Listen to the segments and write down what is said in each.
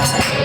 Hare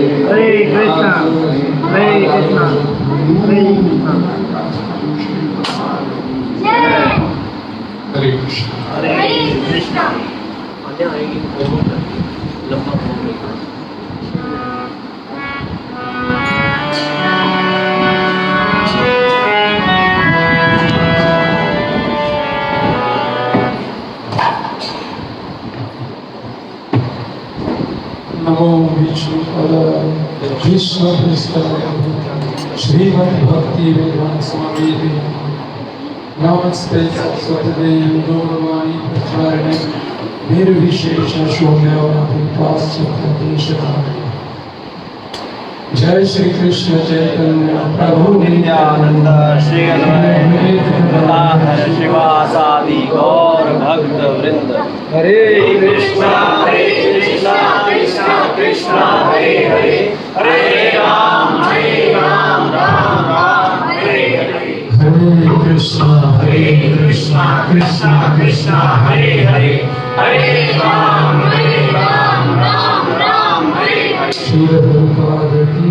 Hare Krishna, Hare Krishna, Hare Krishna. Hare Krishna. Hare Krishna. आने आएगी लंबा नमो विष्णुपदाय कृष्णप्रेष्ठाय श्रीमद्भक्ति वेदांत स्वामी नमस्ते सरस्वती गौरवाणी प्रचारिणे निर्विशेष शून्यवादी पाश्चात्य जय श्री कृष्ण चैतन्य प्रभु नित्यानंद श्री अद्वैत शिवासादि गौर भक्त वृंद। हरे कृष्णा कृष्णा कृष्णा हरे हरे, हरे राम राम राम हरे हरे। हरे कृष्णा कृष्णा कृष्णा हरे हरे, हरे राम राम हरे हरे। श्री प्रभुपाद की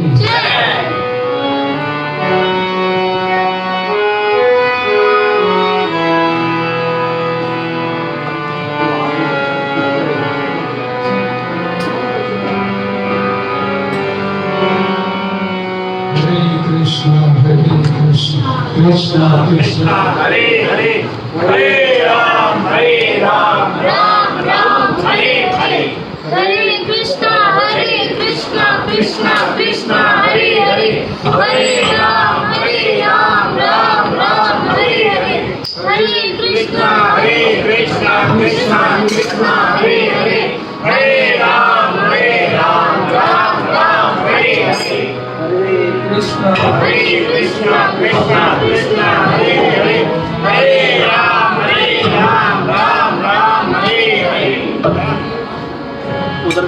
कृष्णा कृष्णा हरे हरे, हरे राम राम हरे हरे। हरे कृष्णा कृष्णा कृष्णा हरे हरे, हरे राम राम राम हरे हरे। हरे कृष्णा कृष्णा कृष्णा हरे हरे, हरे राम राम हरे हरे। हरे कृष्णा कृष्णा कृष्णा हरे हरे, हरे राम राम हरे हरे। उधर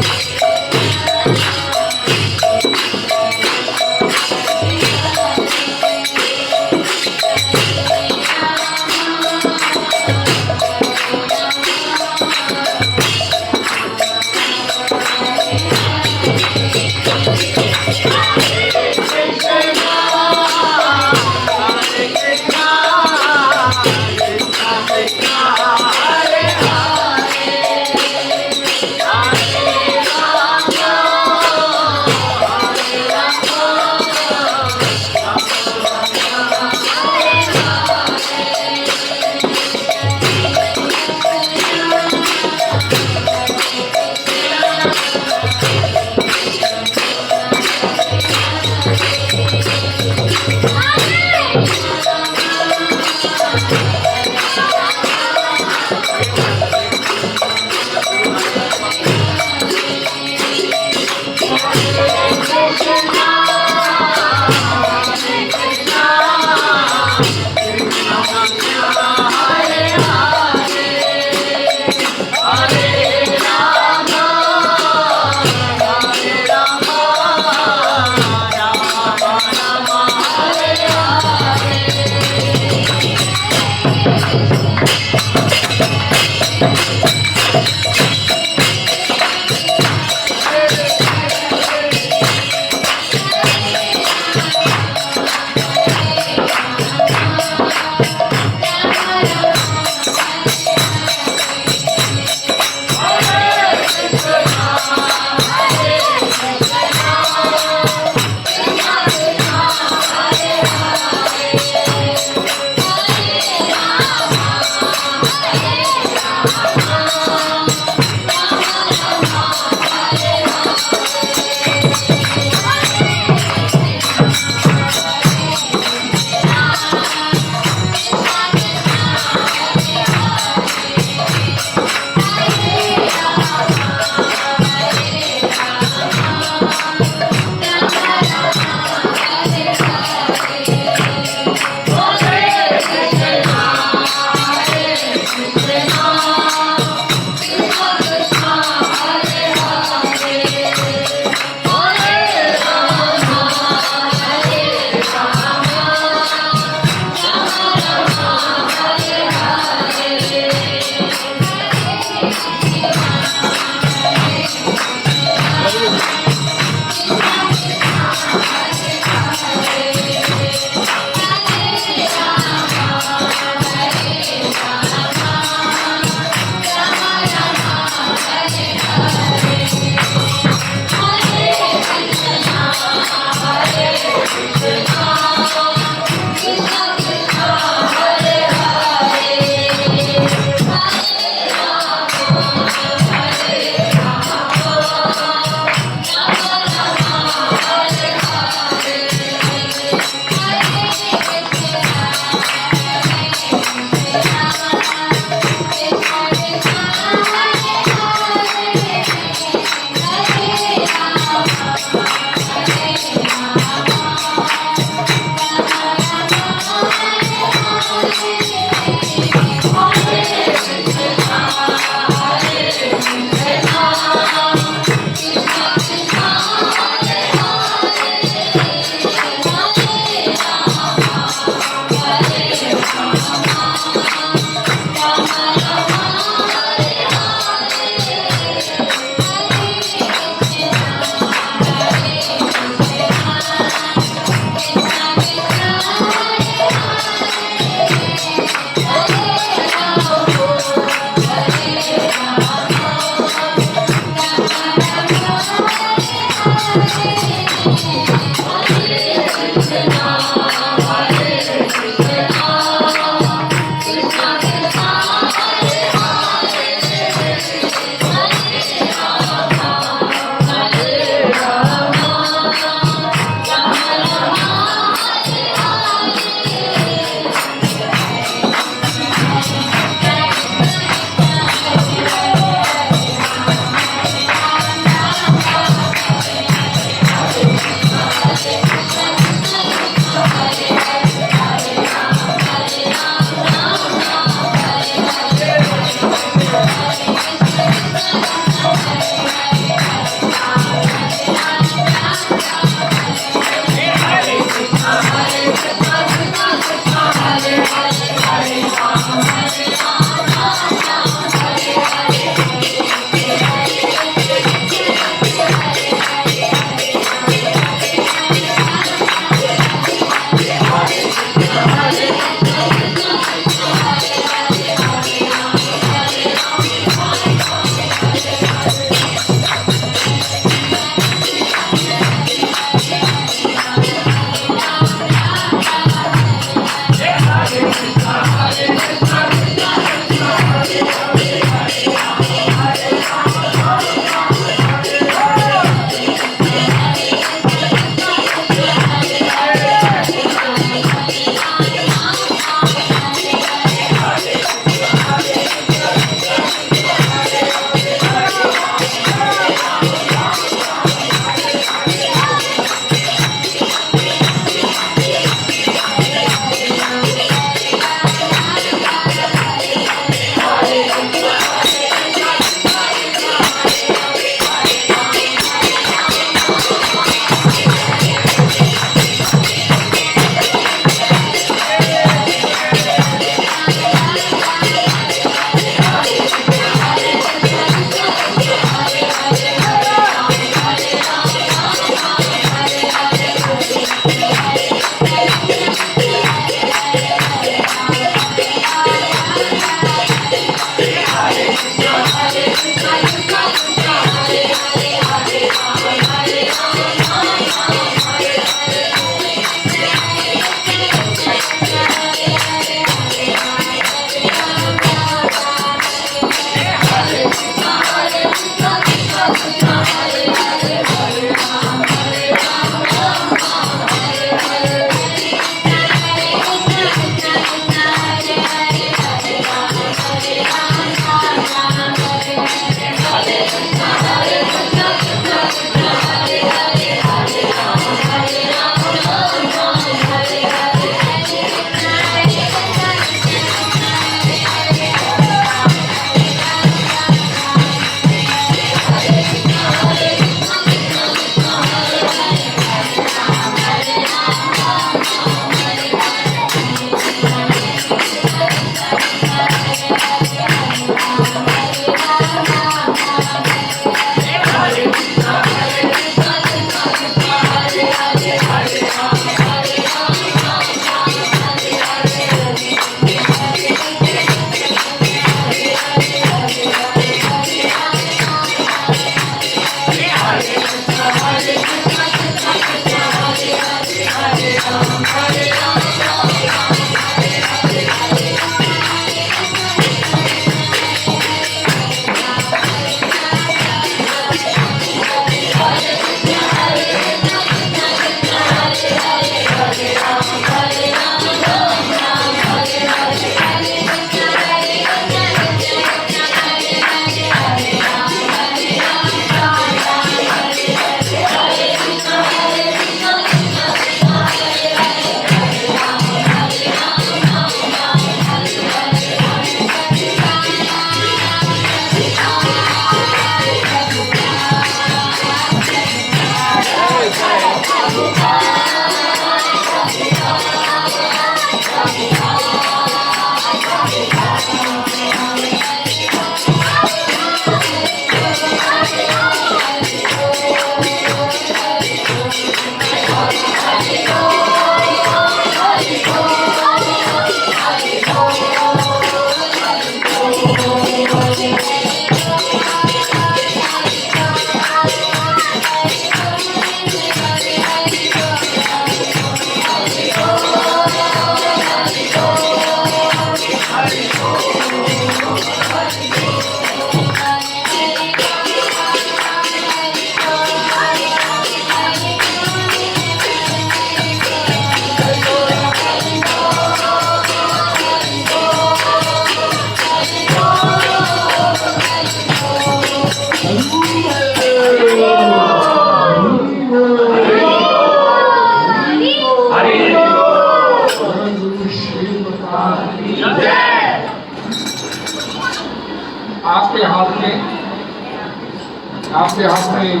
आपके हाथ में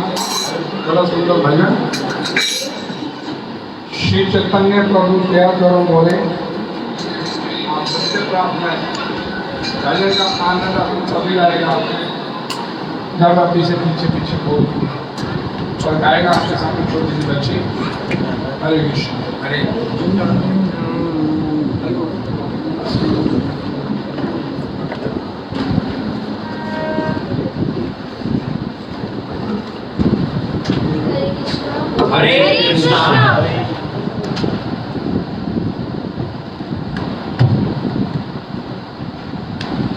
बड़ा सुंदर भजन श्री चैतन्य प्रभु दया करो बोले आप सबसे प्राप्त है। भजन का आनंद आपको तभी आएगा जब आप इसे पीछे पीछे बोल और गाएगा आपके सामने छोटी सी बच्ची। हरे कृष्ण हरे हरे कृष्णा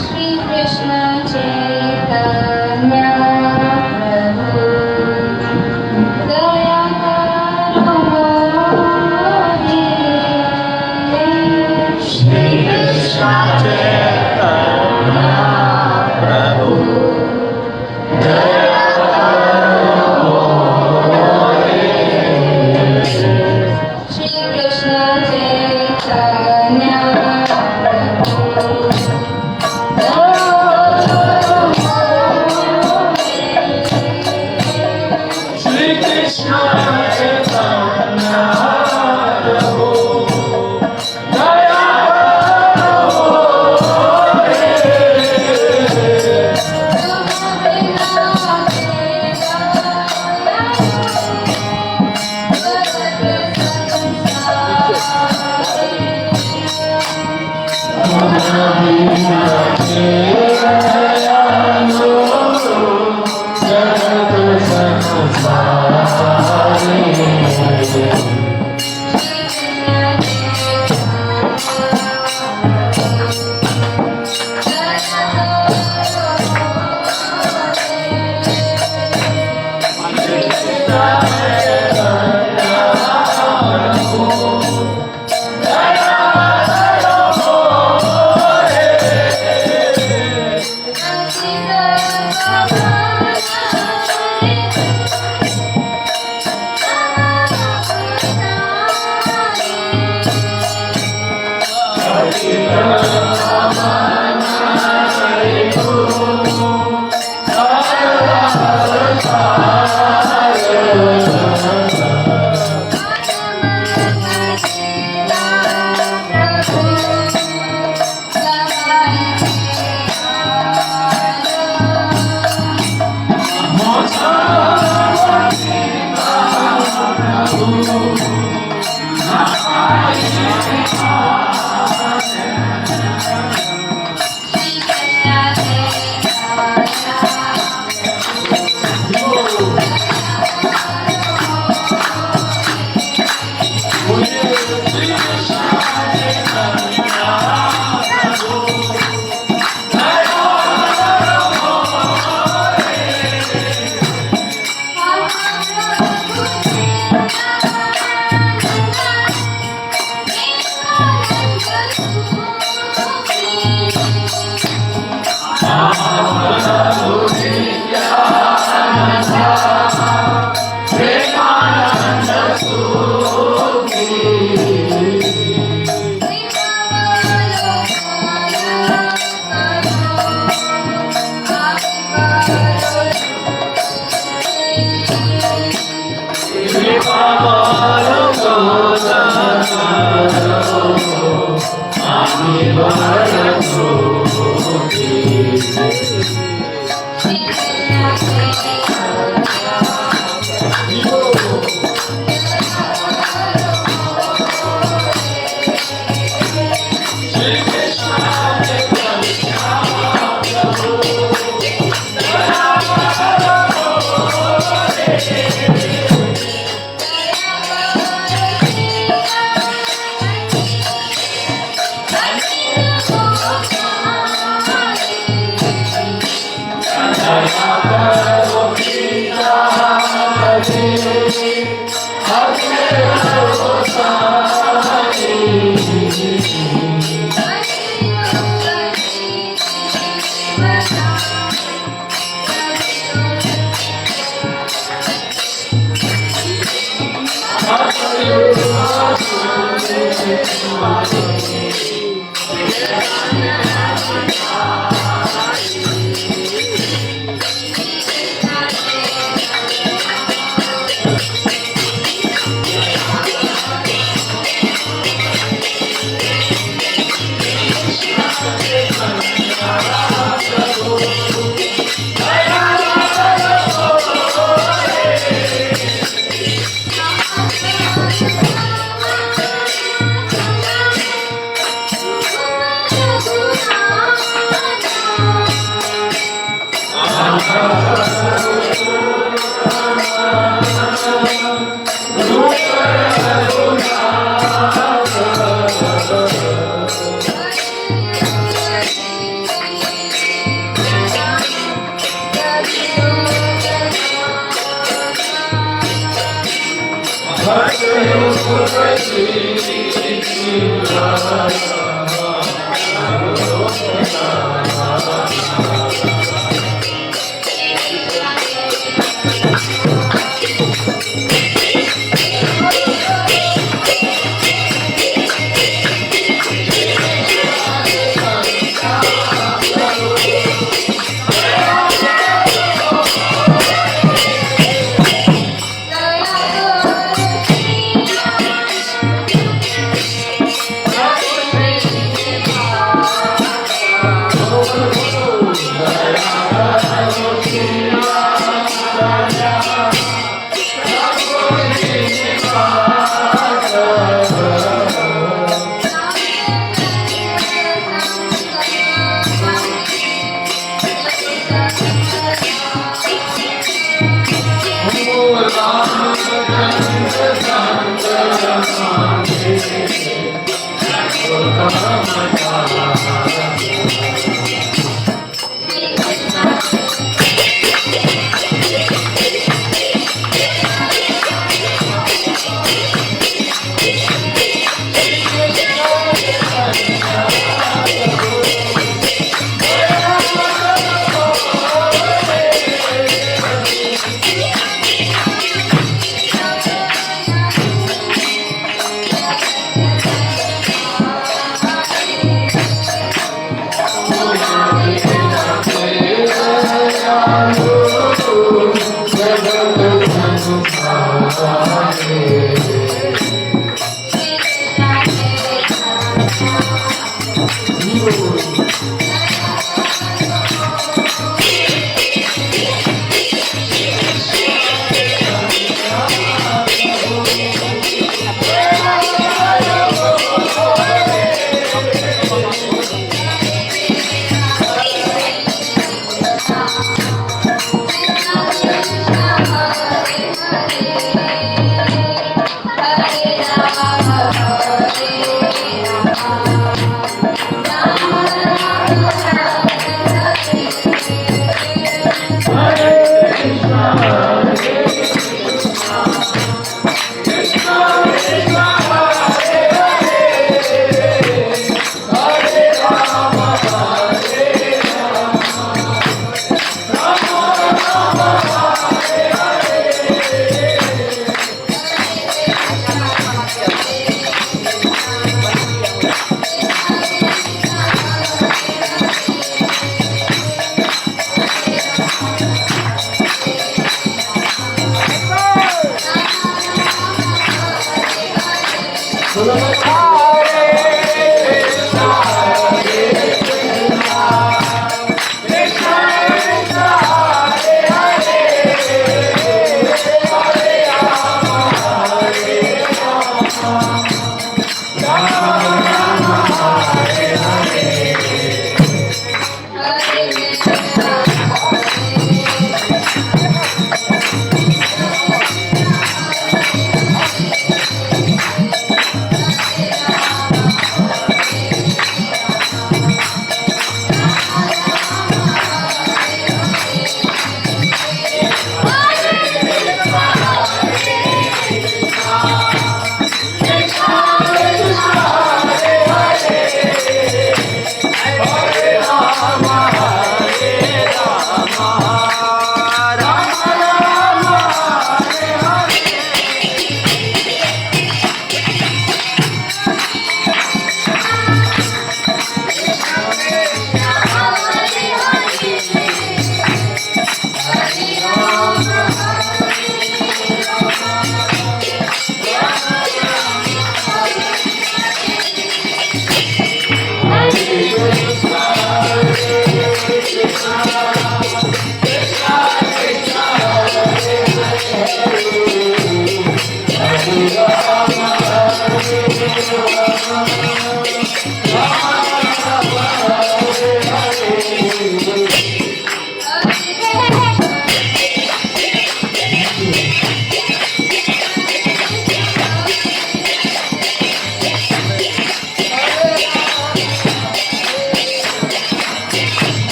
श्री कृष्ण चैतन्य प्रभु दया करो मोरे। श्री कृष्ण चैतन्य प्रभु दया करो मोरे। श्री कृष्ण चैतन्य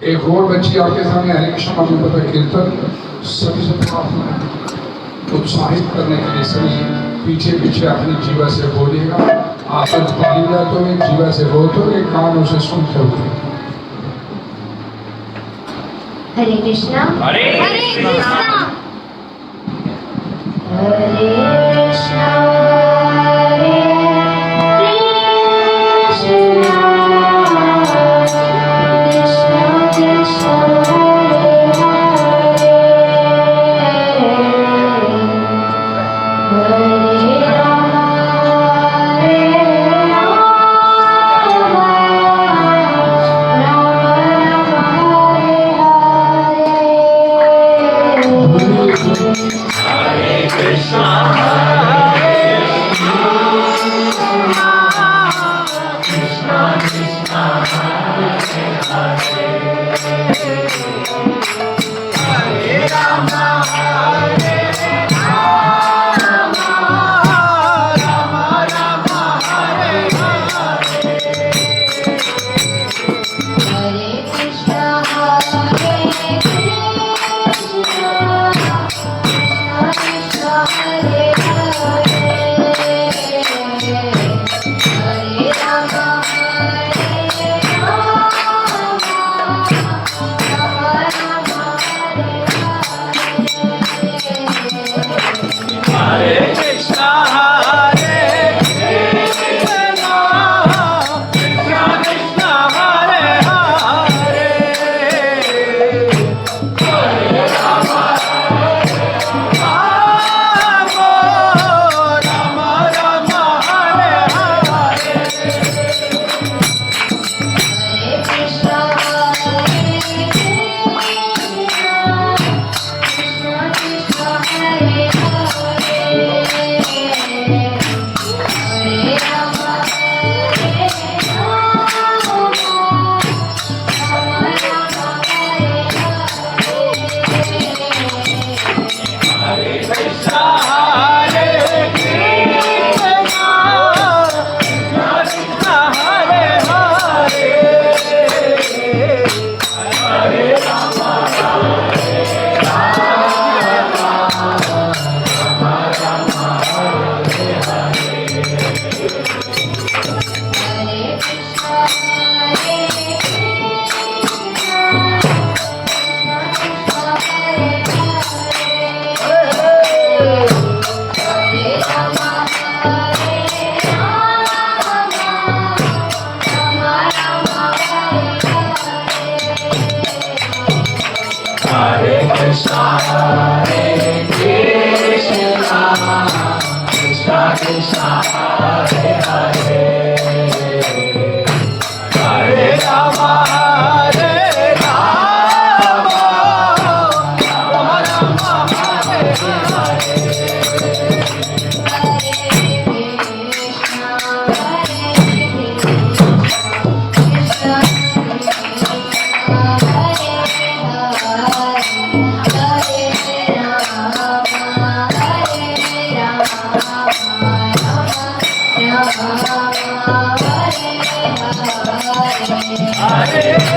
एक और बच्ची आपके सामने हरे कृष्ण महामंत्र का कीर्तन सभी से प्रार्थना उत्साहित करने के लिए सभी पीछे पीछे अपनी जीवा से बोलिएगा। आप बोलिएगा तो एक जीवा से बोलते हो, एक कानों से सुनते हो। हरे कृष्णा हरे कृष्णा हरे कृष्णा हरे कृष्णा कृष्णा कृष्णा हरे Ram Ram Ram Hare Hare Hare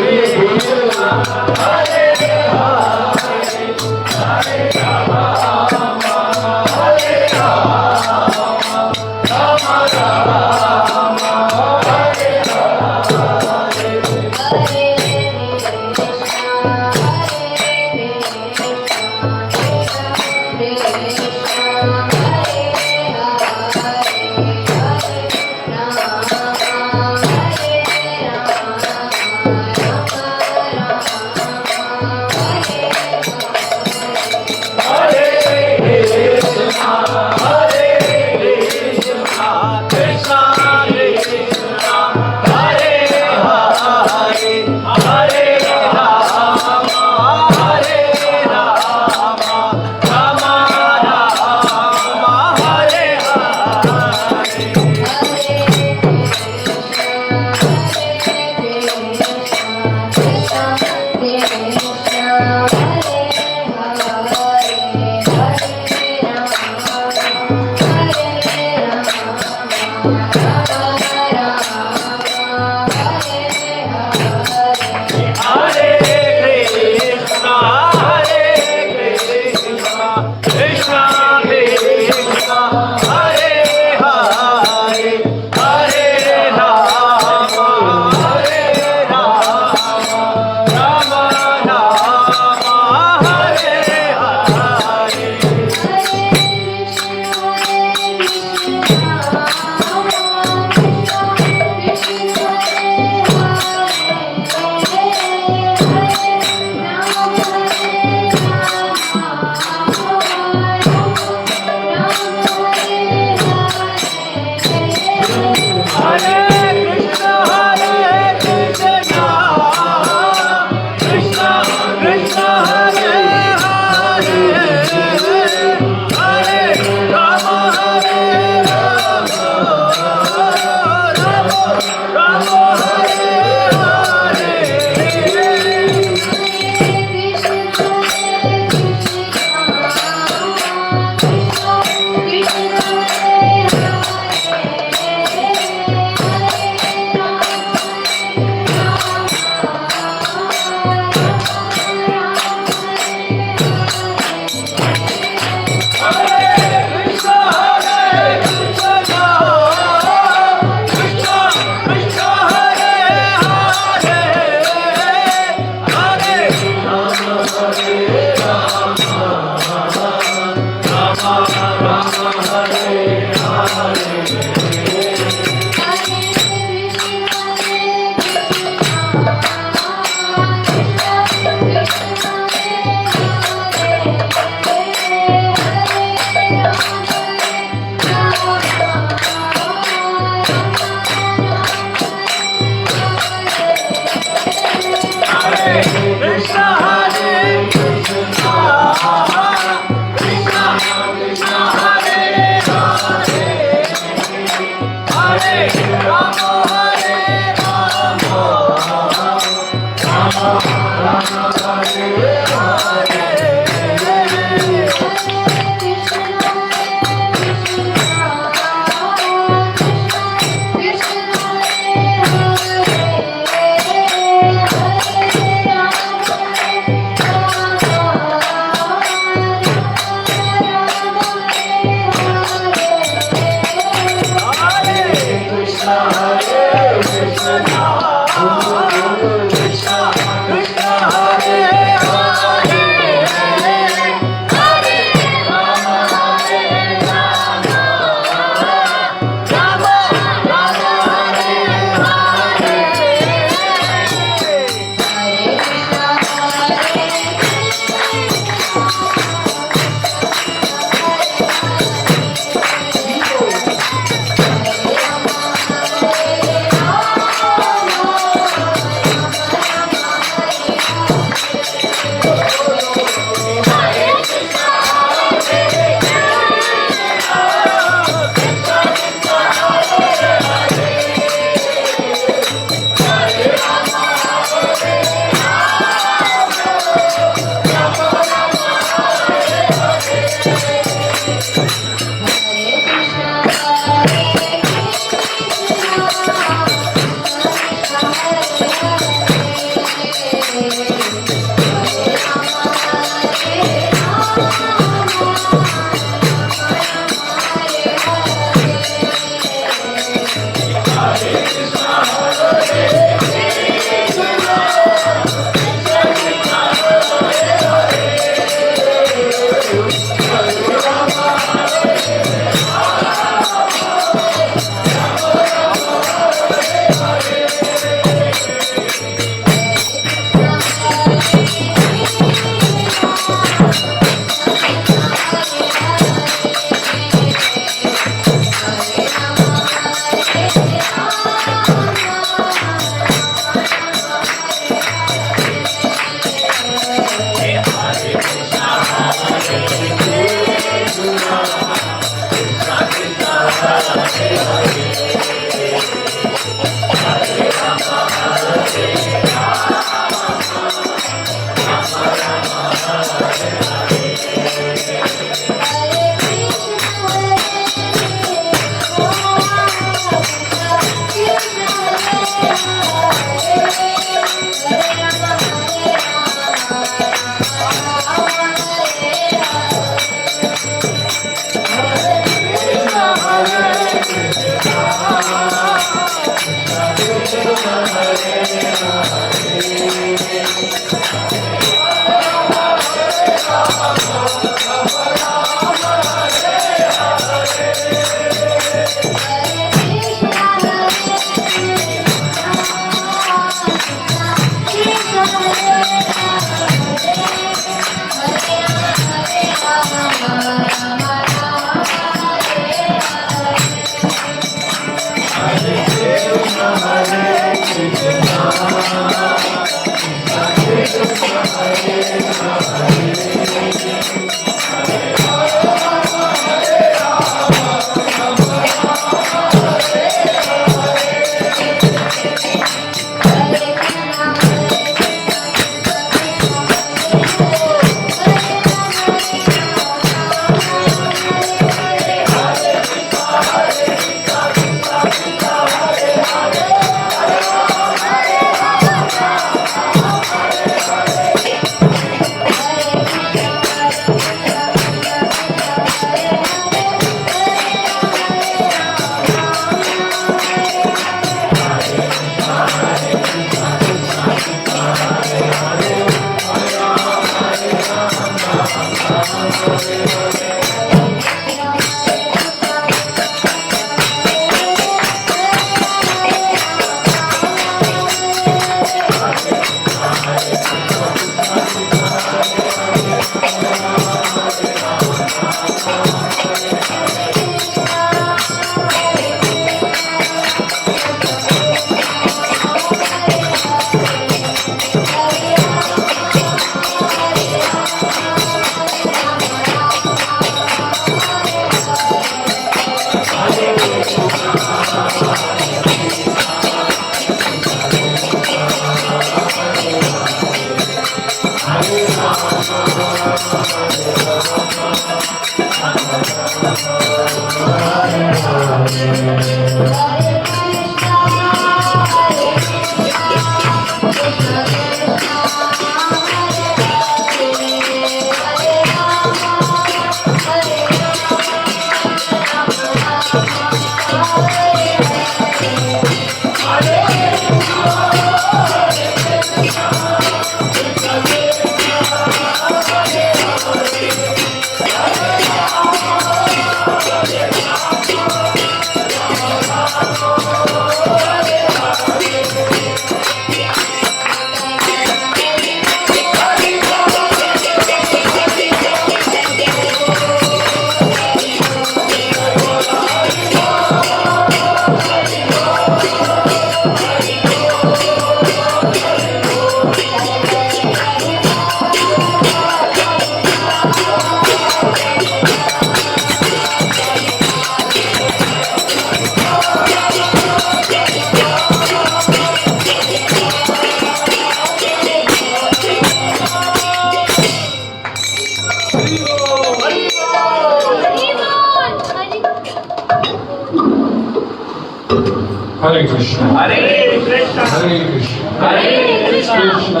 Hare Krishna. Hare Krishna. Hare Krishna. Hare Krishna. Krishna Krishna.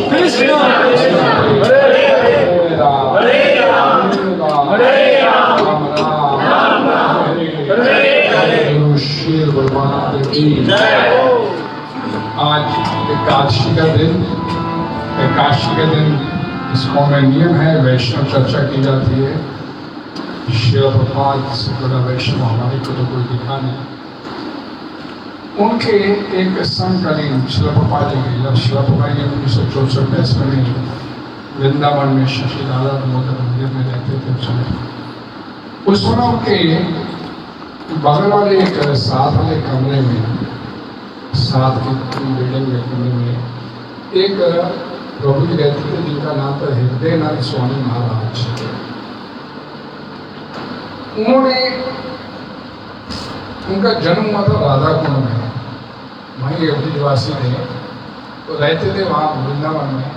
Krishna Krishna. Hare Ram. Hare Ram. Hare Ram. Ram Ram. Hare Hare. गुरु श्री भगवान की जय हो। आज एकादशी का दिन इसको में नियम है, वैष्णव चर्चा की जाती है। श्री प्रभुपाद से बड़ा वैष्णव हमारे को तो कोई दिखा नहीं। उनके एक समकालीन श्री प्रभुपाद जी की श्री प्रभुपाद जी 1964 में वृंदावन में शशि लाला दामोदर मंदिर में रहते थे उस समय। उस समय उनके बगल वाले एक साथ वाले कमरे में, साथ की बिल्डिंग के कमरे में एक प्रभु जी रहते थे जिनका नाम था हृदयनाथ स्वामी महाराज। उन्होंने उनका जन्म हुआ था राधाकुंड में, वहीं ब्रिजवासी थे, तो रहते थे वहाँ वृंदावन में।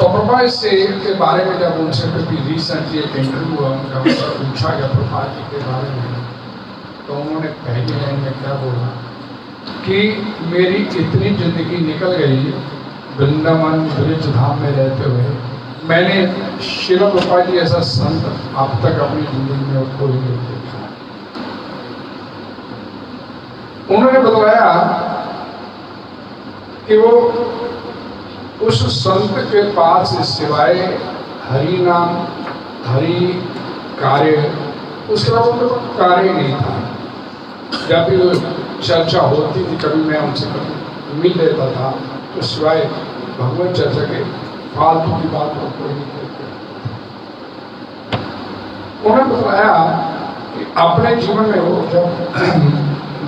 तो प्रभा से के बारे में जब उनसे कभी रिसेंटली एक इंटरव्यू हुआ, उनका उनसे पूछा गया प्रभा जी के बारे में, तो उन्होंने पहली लाइन में क्या बोला कि मेरी इतनी जिंदगी निकल गई वृंदावन ब्रिज धाम में रहते हुए, मैंने श्रील प्रभा जी ऐसा संत अब तक अपनी जिंदगी में कोई नहीं देखा। उन्होंने बताया कि वो उस संत के पास सिवाय हरि नाम, हरि कार्य, उसके अलावा उनका कोई कार्य नहीं था। जब भी चर्चा होती थी, कभी मैं उनसे कभी मिल लेता था, तो सिवाय भगवत चर्चा के फालतू की बात को कोई नहीं करते। उन्होंने बताया कि अपने जीवन में वो जब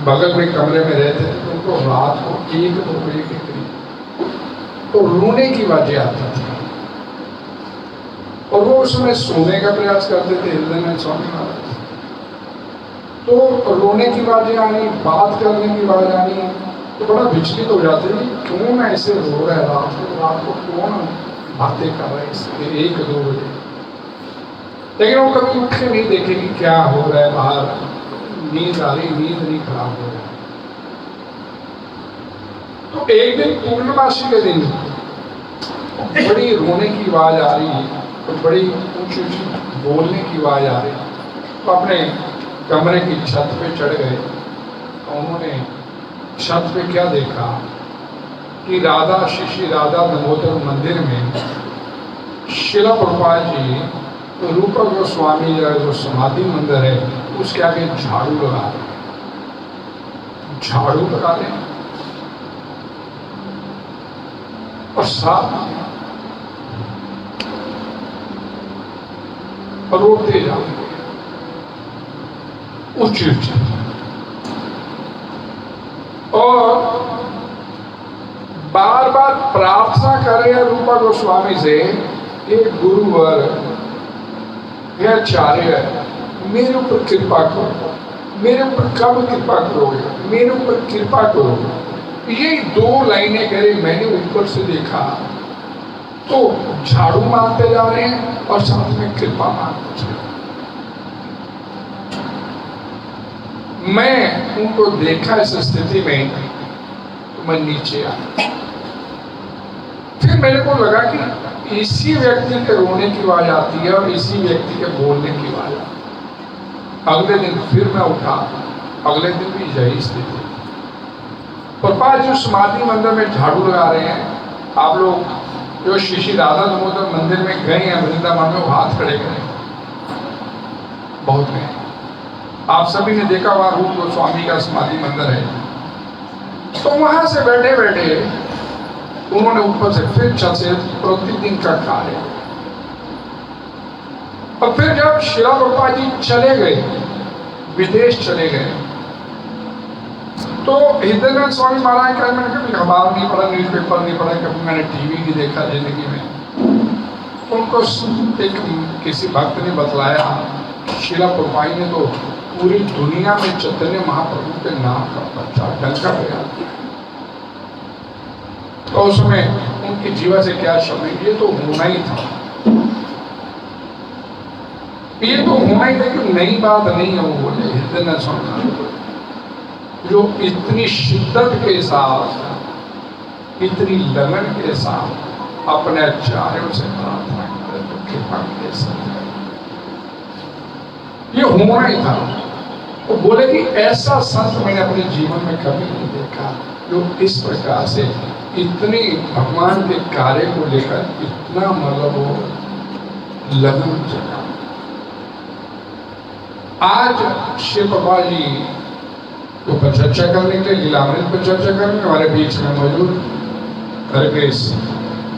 बगल में कमरे में रहते थे, तो उनको रात को 1-2 बजे के करीब तो रोने की आवाजें आती थी, और वो उसमें सोने का प्रयास करते थे हृदय स्वामी महाराज। तो रोने की आवाजें आनी, बात करने की आवाज आनी, तो बड़ा विचलित हो जाते हैं, क्यों ऐसे रो रहा है रात को कौन बातें कर रहा है इसके 1-2 बजे। लेकिन वो कभी उठ के नहीं देखेगी क्या हो रहा है बाहर, नींद आ रही, नींद नहीं खराब हो रहा। तो एक दिन पूर्णमासी के दिन बड़ी रोने की आवाज आ रही, तो बड़ी ऊंची ऊंची बोलने की आवाज आ रही, तो अपने कमरे की छत पे चढ़ गए। तो उन्होंने छत पे क्या देखा कि राधा श्री राधा दामोदर मंदिर में श्रील प्रभुपाद जी रूप गोस्वामी जो समाधि मंदिर है, उसके आगे झाड़ू लगा रहे हैं, और साथ रोते जा ऊंची ऊंची, और बार बार प्रार्थना कर रहे हैं रूपा गोस्वामी से, एक गुरुवर या आचार्य मेरे ऊपर कृपा करो, मेरे ऊपर कब कृपा करोगे, मेरे ऊपर कृपा करो। ये 2 लाइनें कह रही। मैंने ऊपर से देखा तो झाड़ू मारते जा रहे हैं और साथ में कृपा मारते जा रहे हैं। मैं उनको देखा इस स्थिति में, तो मैं नीचे आया। फिर मेरे को लगा कि इसी व्यक्ति के रोने की आवाज आती है और इसी व्यक्ति के बोलने की आवाज आती है। अगले दिन फिर मैं उठा, अगले दिन भी यही स्थिति। प्रभुपाद जी समाधि मंदिर में झाड़ू लगा रहे हैं। आप लोग जो श्री राधा दामोदर मंदिर में गए हैं वृंदावन में, हाथ खड़े करें, बहुत गए। आप सभी ने देखा हुआ रूप गोस्वामी का समाधि मंदिर है। तो वहां से बैठे बैठे उन्होंने ऊपर से फिर छत से प्रतिदिन का कार्य, और फिर जब श्रील प्रभुपाद जी चले गए, विदेश चले गए, तो हृदय स्वामी महाराज का मैंने कभी अखबार नहीं पढ़ा, न्यूज़पेपर नहीं पढ़ा, कभी मैंने टीवी नहीं देखा जिंदगी में। उनको एक किसी भक्त ने बतलाया, श्रील प्रभुपाद ने तो पूरी दुनिया में चैतन्य महाप्रभु के नाम का प्रचार डंका बजा दिया। तो उस समय उनकी जीवा से क्या शब्द, ये तो होना ही था, ये तो होना ही था, कि नई बात नहीं है। वो बोले हृदय स्वामी जो इतनी शिद्दत के साथ, इतनी लगन के साथ अपने आचार्यों से प्रार्थना करे, तो कृपा के साथ ये होना ही था। वो बोले कि ऐसा संत मैंने अपने जीवन में कभी नहीं देखा जो इस प्रकार से इतनी भगवान के कार्य को लेकर इतना मतलब वो लगन चला। आज शिव बाबा जी तो पर चर्चा करने के लिए, लीलामृत पर चर्चा करने हमारे बीच में मौजूद करके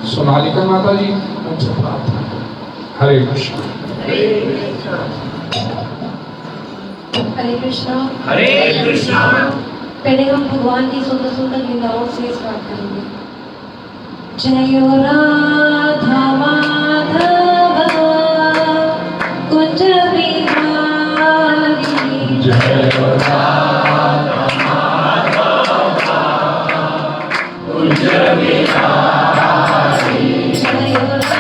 सोनालिका माता जी, उनसे प्रार्थना करें। हरे कृष्ण। हरे कृष्णा। हरे कृष्णा। पहले हम भगवान की सुंदर सुंदर लीलाओं से स्टार्ट करेंगे। जय राधा माधव कुंज बिहारी, जय राधा कुंज बिहारी, जय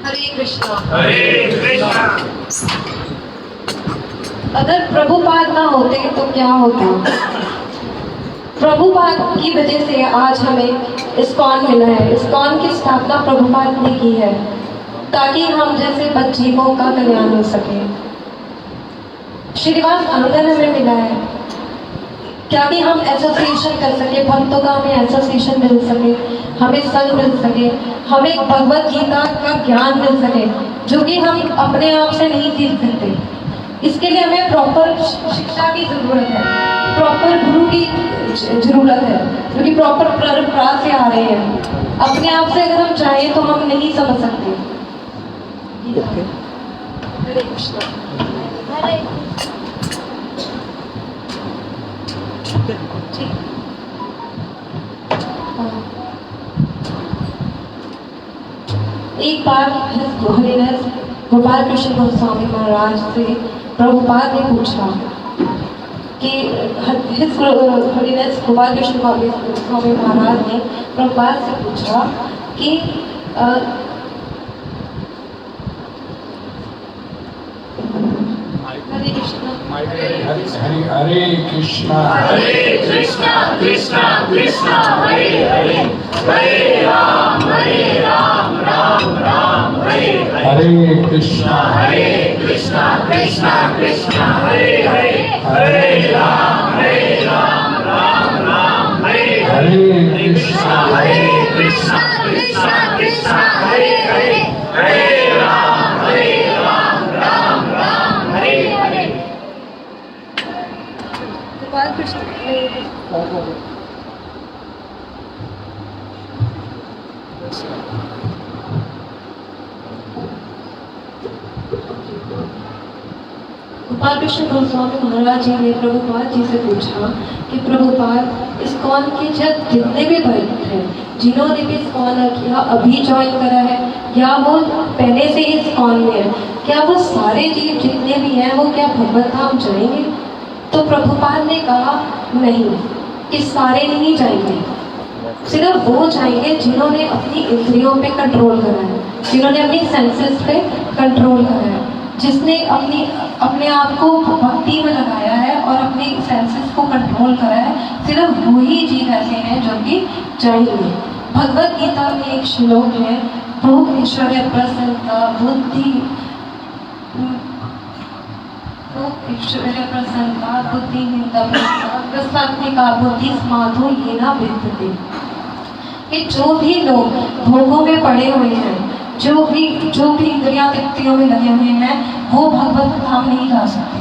हरे कृष्णा। हरे कृष्णा। अगर प्रभुपाद ना होते तो क्या होता? प्रभुपाद की वजह से आज हमें इस्कॉन मिला है। इस्कॉन की स्थापना प्रभुपाद ने की है ताकि हम जैसे बच्चों का कल्याण हो सके। श्रीनिवास आनंद हमें मिला है ताकि हम एसोसिएशन कर सके, भक्तों का हमें एसोसिएशन मिल सके, हमें संग मिल सके, हमें भगवत गीता का ज्ञान मिल सके जो कि हम अपने आप से नहीं सीख सकते। इसके लिए हमें प्रॉपर शिक्षा की जरूरत है, प्रॉपर गुरु की जरूरत है जो कि प्रॉपर परंपरा से आ रहे हैं। अपने आप से अगर हम चाहें तो हम नहीं समझ सकते। हरे कृष्णा। हरे एक बार हरिदास गोपाल कृष्ण गोस्वामी महाराज से प्रभुपाद ने पूछा कि हरिदास गोपाल कृष्ण गोस्वामी महाराज ने प्रभुपाद से पूछा कि हरे कृष्णा। हरे कृष्णा। हरे कृष्णा कृष्णा कृष्णा हरे हरे, हरे राम राम राम हरे हरे। हरे कृष्णा। हरे कृष्णा कृष्णा कृष्णा हरे हरे, हरे राम राम राम हरे हरे। हरे कृष्णा। हरे कृष्णा कृष्णा कृष्णा हरे हरे, हरे राम राम राम हरे हरे। गोपाल कृष्ण गोपाल कृष्ण गोस्वामी महाराज जी ने प्रभुपाद जी से पूछा कि प्रभुपाद इस्कॉन के जितने भी भक्त हैं जिन्होंने भी इस्कॉन किया अभी ज्वाइन करा है या वो पहले से ही इस्कॉन में है, क्या वो सारे जीव जितने भी हैं वो क्या भगवत धाम जाएंगे? तो प्रभुपाद ने कहा नहीं, कि सारे नहीं जाएंगे, सिर्फ वो जाएंगे जिन्होंने अपनी इंद्रियों पे कंट्रोल करा है, जिन्होंने अपनी सेंसेस पे कंट्रोल करा है, जिसने अपने आप को भक्ति में लगाया है और अपनी सेंसेस को कंट्रोल करा है, सिर्फ वही जीव ऐसे हैं जो कि जाएंगे। भगवत गीता में एक श्लोक है, भोग ऐश्वर्य प्रसन्नता बुद्धि ऐश्वर्य प्रसन्नता बुद्धिहीनता प्रसात्मिका बुद्धि स्माधो ये ना विद्यते। कि जो भी लोग भोगों में पड़े हुए हैं, जो भी इंद्रियां तृप्तियों में लगे हुए हैं, वो भगवत धाम नहीं जा सकते।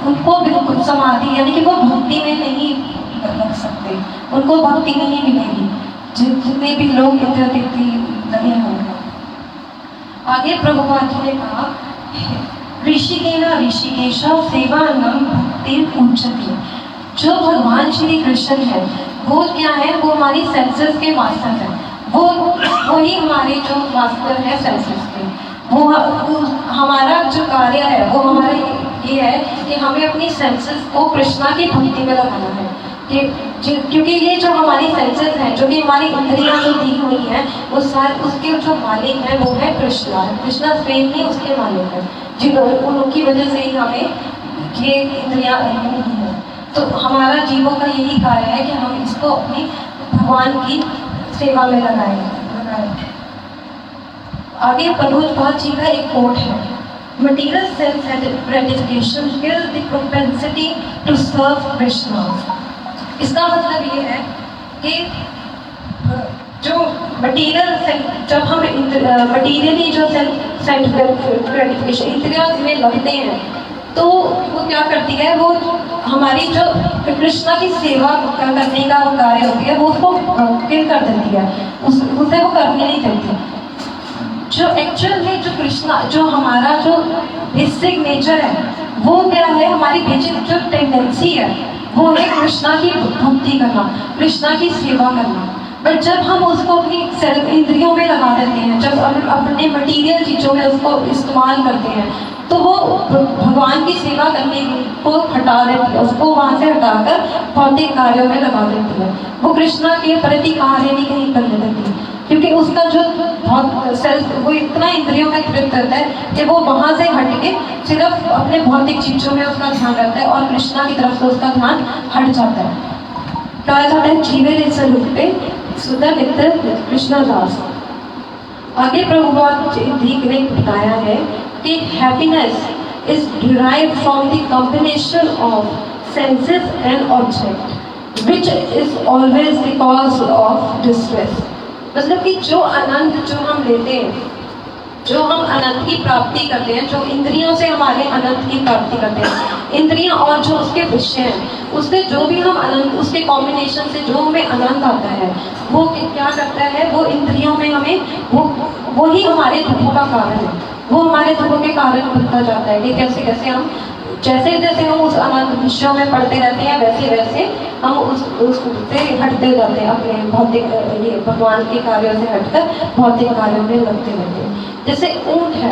उनको बिल्कुल समाधि यानी कि वो भक्ति में नहीं लग सकते, उनको भक्ति नहीं मिलेगी जितने भी लोग इंद्रिया तृप्ति लगे हुए हैं। आगे प्रभुपाद जी ने कहा ऋषिकेना ऋषिकेश सेवानम भक्ति उच्चते। जो भगवान श्री कृष्ण है वो क्या है? वो हमारी सेंसेस के मास्टर है, वो ही हमारे जो मास्टर है सेंसेस के। वो हमारा जो कार्य है वो हमारे ये है कि हमें अपनी सेंसेस को कृष्णा की भक्ति में लगाना है। क्योंकि ये जो हमारी सेंसेस हैं, जो भी हमारी इंद्रियां जो दी हुई हैं, वो सारे उसके जो मालिक हैं वो है कृष्णा। कृष्णा स्वयं ही उसके मालिक है, उनकी वजह से ही हमें ये इंद्रियां नहीं है। तो हमारा जीवों का यही कार्य है कि हम इसको अपनी भगवान की सेवा में लगाएं। आगे प्रभुपाद जी का एक कोट है, material self gratification kill the propensity to serve Krishna. इसका मतलब ये है कि जो मटीरियल जब हम मटीरियली जो सेल्फ ग्रेटिफिकेशन इंद्रियों में लगते हैं तो वो क्या करती है, वो हमारी जो कृष्णा की सेवा करने का कार्य होती है वो उसको किल कर देती है, उसे वो करने नहीं देती। जो एक्चुअल में जो कृष्णा जो हमारा जो बेसिक नेचर है वो क्या है, हमारी बेसिक जो टेंडेंसी है वो है कृष्णा की भक्ति करना, कृष्णा की सेवा करना। बट जब हम उसको अपनी सेल्फ इंद्रियों में लगा देते हैं, जब हम अपने मटीरियल चीज़ों में उसको इस्तेमाल करते हैं, तो वो भगवान की सेवा करने को हटा देती है, उसको वहाँ से हटाकर भौतिक कार्यों में लगा देती है। वो कृष्णा के प्रति कार्य नहीं कहीं करने देती, क्योंकि उसका जो बहुत सेल्फ, वो इतना इंद्रियों में तृप्त रहता है कि वो वहाँ से हट के सिर्फ अपने भौतिक चीजों में उसका ध्यान रहता है और कृष्णा की तरफ से उसका ध्यान हट जाता है। कहा जाता है जीवे ने स्वरूपे सुंदर मित्र कृष्ण दास। आगे प्रभुपाद जी ने बताया है कि happiness is derived from the combination of senses and object which is always the cause of distress. मतलब कि जो आनंद जो हम लेते हैं, जो हम अनंत की प्राप्ति करते हैं, जो इंद्रियों से हमारे अनंत की प्राप्ति करते हैं, इंद्रियां और जो उसके विषय हैं, उससे जो भी हम अनंत, उसके कॉम्बिनेशन से जो हमें आनंद आता है, वो क्या करता है, वो इंद्रियों में हमें वो ही हमारे दुखों का कारण है, वो हमारे दुखों के कारण बनता जाता है कि कैसे कैसे हम जैसे जैसे हम उस अनंत विषयों में पढ़ते रहते हैं वैसे वैसे हम उससे हटते जाते हैं, अपने भौतिक ये भगवान के कार्यों से हटकर भौतिक कार्यों में लगते रहते हैं। जैसे ऊंट है,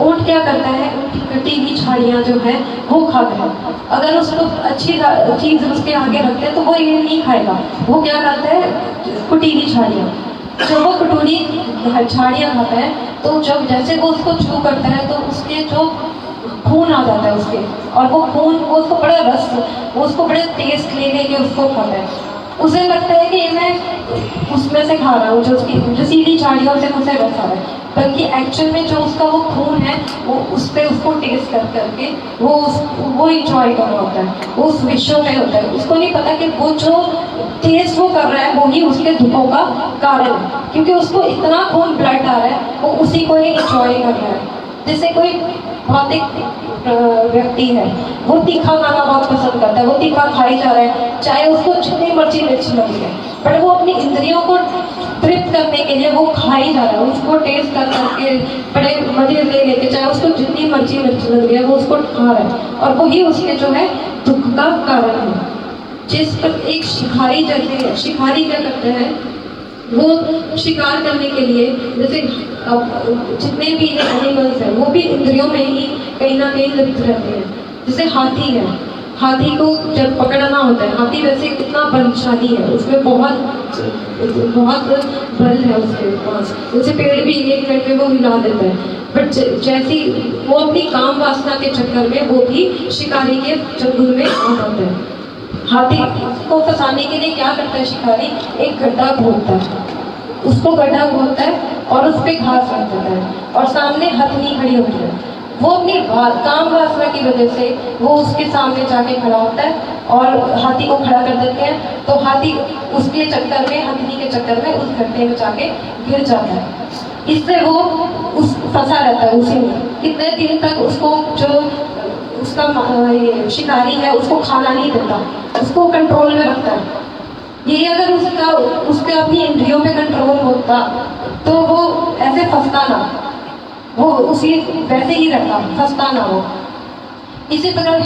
ऊंट क्या करता है, ऊँट की कटी हुई झाड़ियाँ जो है वो खाता है। अगर उसको अच्छी चीज़ उसके आगे रखते हैं तो वो ये नहीं खाएगा, वो क्या करता है, कुटी हुई झाड़ियाँ। जब वो कटोरी झाड़ियाँ खाता है तो जब जैसे वो उसको छू करता है तो उसके जो खून आ जाता है उसके, और वो खून वो उसको बड़ा रस, वो उसको बड़े टेस्ट ले लेके उसको खाता है। उसे लगता है कि मैं उसमें से खा रहा हूँ, जो उसकी जो सीधी झाड़ियों से मुझे रस आ रहा है, बल्कि एक्चुअल में जो उसका वो खून है वो उस पर उसको टेस्ट कर करके वो इंजॉय कर रहा होता है, वो उस विश्व में होता है। उसको नहीं पता कि वो जो टेस्ट वो कर रहा है वो ही उसके दुखों का कारण है, क्योंकि उसको इतना खून ब्लड आ रहा है, वो उसी को ही इंजॉय कर रहा है। जैसे कोई भौतिक व्यक्ति है, वो तीखा खाना बहुत पसंद करता है, वो तीखा खाई जा रहा है, चाहे उसको जितनी मर्जी मिर्ची लग रही है, बट वो अपनी इंद्रियों को तृप्त करने के लिए वो खाई जा रहा है, उसको टेस्ट कर करके बड़े मजे ले लेके, चाहे उसको जितनी मर्जी मिर्ची लग रही है वो उसको खा रहा है, और वही उसके जो है दुख का कारण है। जिस पर एक शिकारी जैसे है, शिकारी क्या करते हैं, वो शिकार करने के लिए जैसे जितने भी एनिमल्स हैं वो भी इंद्रियों में ही कहीं ना कहीं लिप्त रहते हैं। जैसे हाथी है, हाथी को जब पकड़ना होता है, हाथी वैसे कितना बलशाली है, उसमें बहुत बल है उसके पास, जैसे पेड़ भी एक करके वो हिला देता है, बट जैसी वो अपनी काम वासना के चक्कर में वो भी शिकारी के चंगुल में आ जाता है। हाथी को फंसाने के लिए क्या करता है शिकारी, एक गड्ढा खोदता है, उसको गड्ढा खोदता है और उस पर घास रख देता है, और सामने हथनी खड़ी होती है, वो अपनी काम वासना की वजह से वो उसके सामने जाके खड़ा होता है और हाथी को खड़ा कर देते हैं, तो हाथी उसके चक्कर में, हथनी के चक्कर में उस गड्ढे में जाके गिर जाता है। इससे वो उस फंसा रहता है उसी में, कितने दिन तक उसको जो उसका ये शिकारी है उसको खाना नहीं देता, उसको कंट्रोल में रखता है। ये अगर उसके अपनी इंद्रियों पे कंट्रोल होता तो वो ऐसे फंसता ना, वो उसी वैसे ही रहता, फंसता ना वो। इसी तरह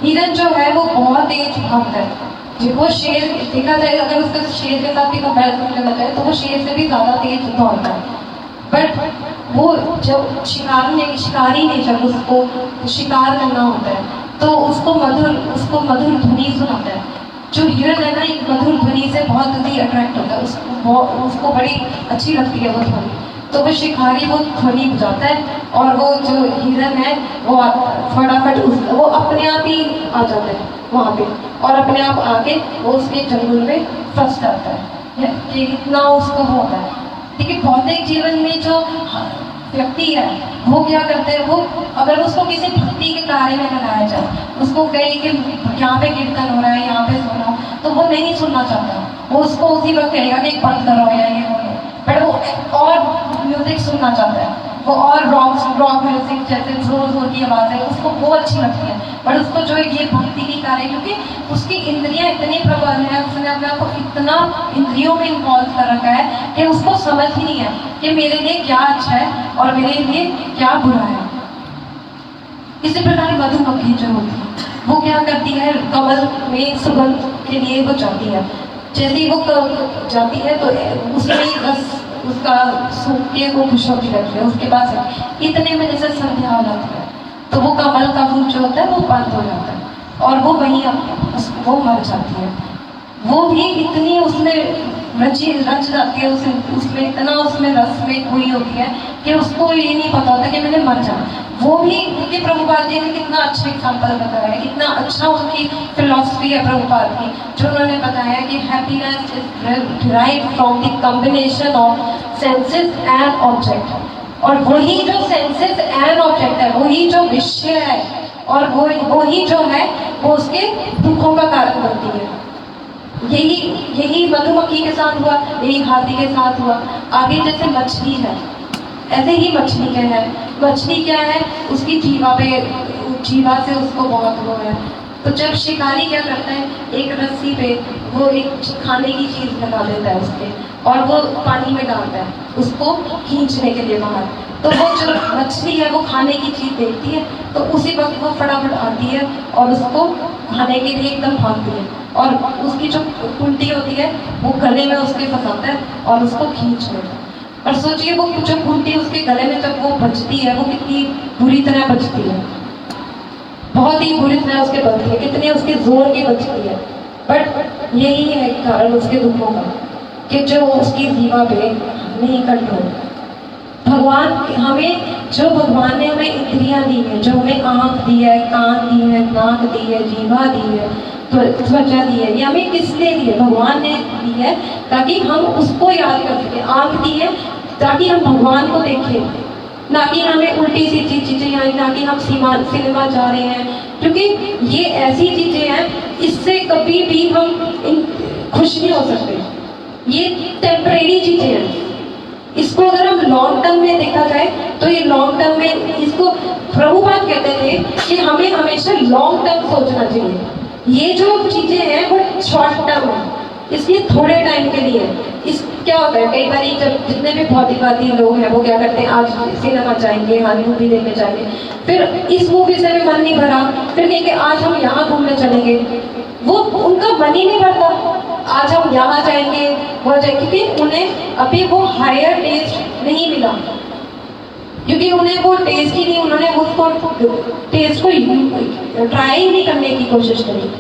हिरन जो है वो बहुत तेज भागता है, वो शेर देखा जाए, अगर उसका शेर के साथ भी कंपेरिजन करना चाहे तो वो शेर से भी ज़्यादा तेज दौड़ता है, बट वो जब शिकारी ने जब उसको शिकार करना होता है तो उसको मधुर ध्वनि सुनाता है। जो हिरन है ना, एक मधुर ध्वनि से बहुत जल्दी अट्रैक्ट होता है, उसको बड़ी अच्छी लगती है वो ध्वनि, तो वो शिकारी वो ध्वनि बजाता है और वो जो हिरन है वो फटाफट वो अपने आप ही आ जाता है वहाँ पे, और अपने आप आके वो उसके जंगल में फंस जाता है। ये इतना उसको होता है। देखिए भौतिक जीवन में जो व्यक्ति है वो क्या करते हैं, वो अगर उसको किसी भक्ति के कार्य में लगाया जाए, उसको कहे कि यहाँ पे कीर्तन हो रहा है, यहाँ पे सुनो, तो वो नहीं सुनना चाहता, वो उसको उसी वक्त कहेगा कि बंद करो या ये हो, बट वो और म्यूजिक सुनना चाहता है, वो और रॉक म्यूजिक जैसे जोर की आवाज़ है उसको वो अच्छी लगती है, बट उसको जो ये भक्ति की कार्य, क्योंकि उसकी इंद्रियां इतनी प्रबल है, उसने अपने आप को इतना इंद्रियों में इन्वॉल्व कर रखा है कि उसको समझ ही नहीं है कि मेरे लिए क्या अच्छा है और मेरे लिए क्या बुरा है। इसी प्रकार मधुमक्खी जो होती है वो क्या करती है, कमल में सुगंध के लिए वो जाती है, जैसे ही वो जाती है तो उसमें बस उसका सूख के वो खुशबू रहती है उसके पास है, इतने में जैसे संध्या हो जाती है तो वो कमल का फूल जो होता है वो बंद हो जाता है और वो वहीं वो मर जाती है। वो भी इतनी उसने रच जाती है, उसमें इतना उसमें रस में खोई होती है कि उसको ये नहीं पता होता कि मैंने मर जाना। वो भी उनके प्रभुपाद जी ने कितना अच्छा एग्जाम्पल बताया है, कितना अच्छा उनकी फिलॉसफी है प्रभुपाद की, जो उन्होंने बताया कि happiness is derived from the combination of senses and object. और वही जो सेंसेस एंड ऑब्जेक्ट है, वही जो विषय है, और वही जो है वो उसके दुखों का कारण बनती है। यही मधुमक्खी के साथ हुआ, यही हाथी के साथ हुआ। आगे जैसे मछली है, ऐसे ही मछली क्या है, मछली क्या है, उसकी जीवा से उसको बहुत वो है। तो जब शिकारी क्या करता है, एक रस्सी पे वो एक खाने की चीज लगा देता है उसके, और वो पानी में डालता है उसको खींचने के लिए बाहर। तो वो जो मछली है वो खाने की चीज देखती है, तो उसी वक्त वो फटाफट आती है और उसको खाने के लिए एकदम भागती है, और उसकी जो कुंटी होती है वो गले में उसके फंसाता है और उसको खींच लेता है। और सोचिए वो जो कुंटी उसके गले में जब वो बचती है, वो कितनी बुरी तरह बचती है, बहुत ही बुरी तरह उसके बचती है, कितने उसके जोर की बचती है। बट यही है कारण उसके दुखों का, कि जो उसकी जीवा पे नहीं कंट्रोल। भगवान ने हमें इंद्रियां दी है, जो हमें आंख दी है, कान दी है, नाक दी है, जीवा दी है, त्वचा दी है, ये हमें किस लिए दी है? भगवान ने दी है ताकि हम उसको याद कर सकें। आंख दी है ताकि हम भगवान को देखें, ना कि हमें उल्टी सीधी चीजें आई, ना कि हम सिनेमा जा रहे हैं, क्योंकि ये ऐसी चीजें हैं, इससे कभी भी हम खुश नहीं हो सकते। ये टेम्परेरी चीजें हैं। इसको अगर हम लॉन्ग टर्म में देखा जाए तो ये लॉन्ग टर्म में, इसको प्रभुपाद कहते थे कि हमें हमेशा लॉन्ग टर्म सोचना चाहिए। ये जो चीजें हैं वो शॉर्ट टर्म है, इसलिए थोड़े टाइम के लिए। इस क्या होता है, कई बार जब जितने भी भौतिकवादी लोग हैं वो क्या करते हैं, आज सिनेमा जाएंगे, हाल मूवी देखने जाएंगे, फिर इस मूवी से भी मन नहीं भरा, फिर कहेंगे आज हम यहाँ घूमने चलेंगे, वो उनका मन ही नहीं भरता। आज हम यहाँ जाएंगे, वहाँ जाएंगे, क्योंकि उन्हें अभी वो हायर टेस्ट नहीं मिला, क्योंकि उन्हें वो टेस्ट ही नहीं, उन्होंने उसको टेस्ट को ट्राई ही नहीं करने की कोशिश करी।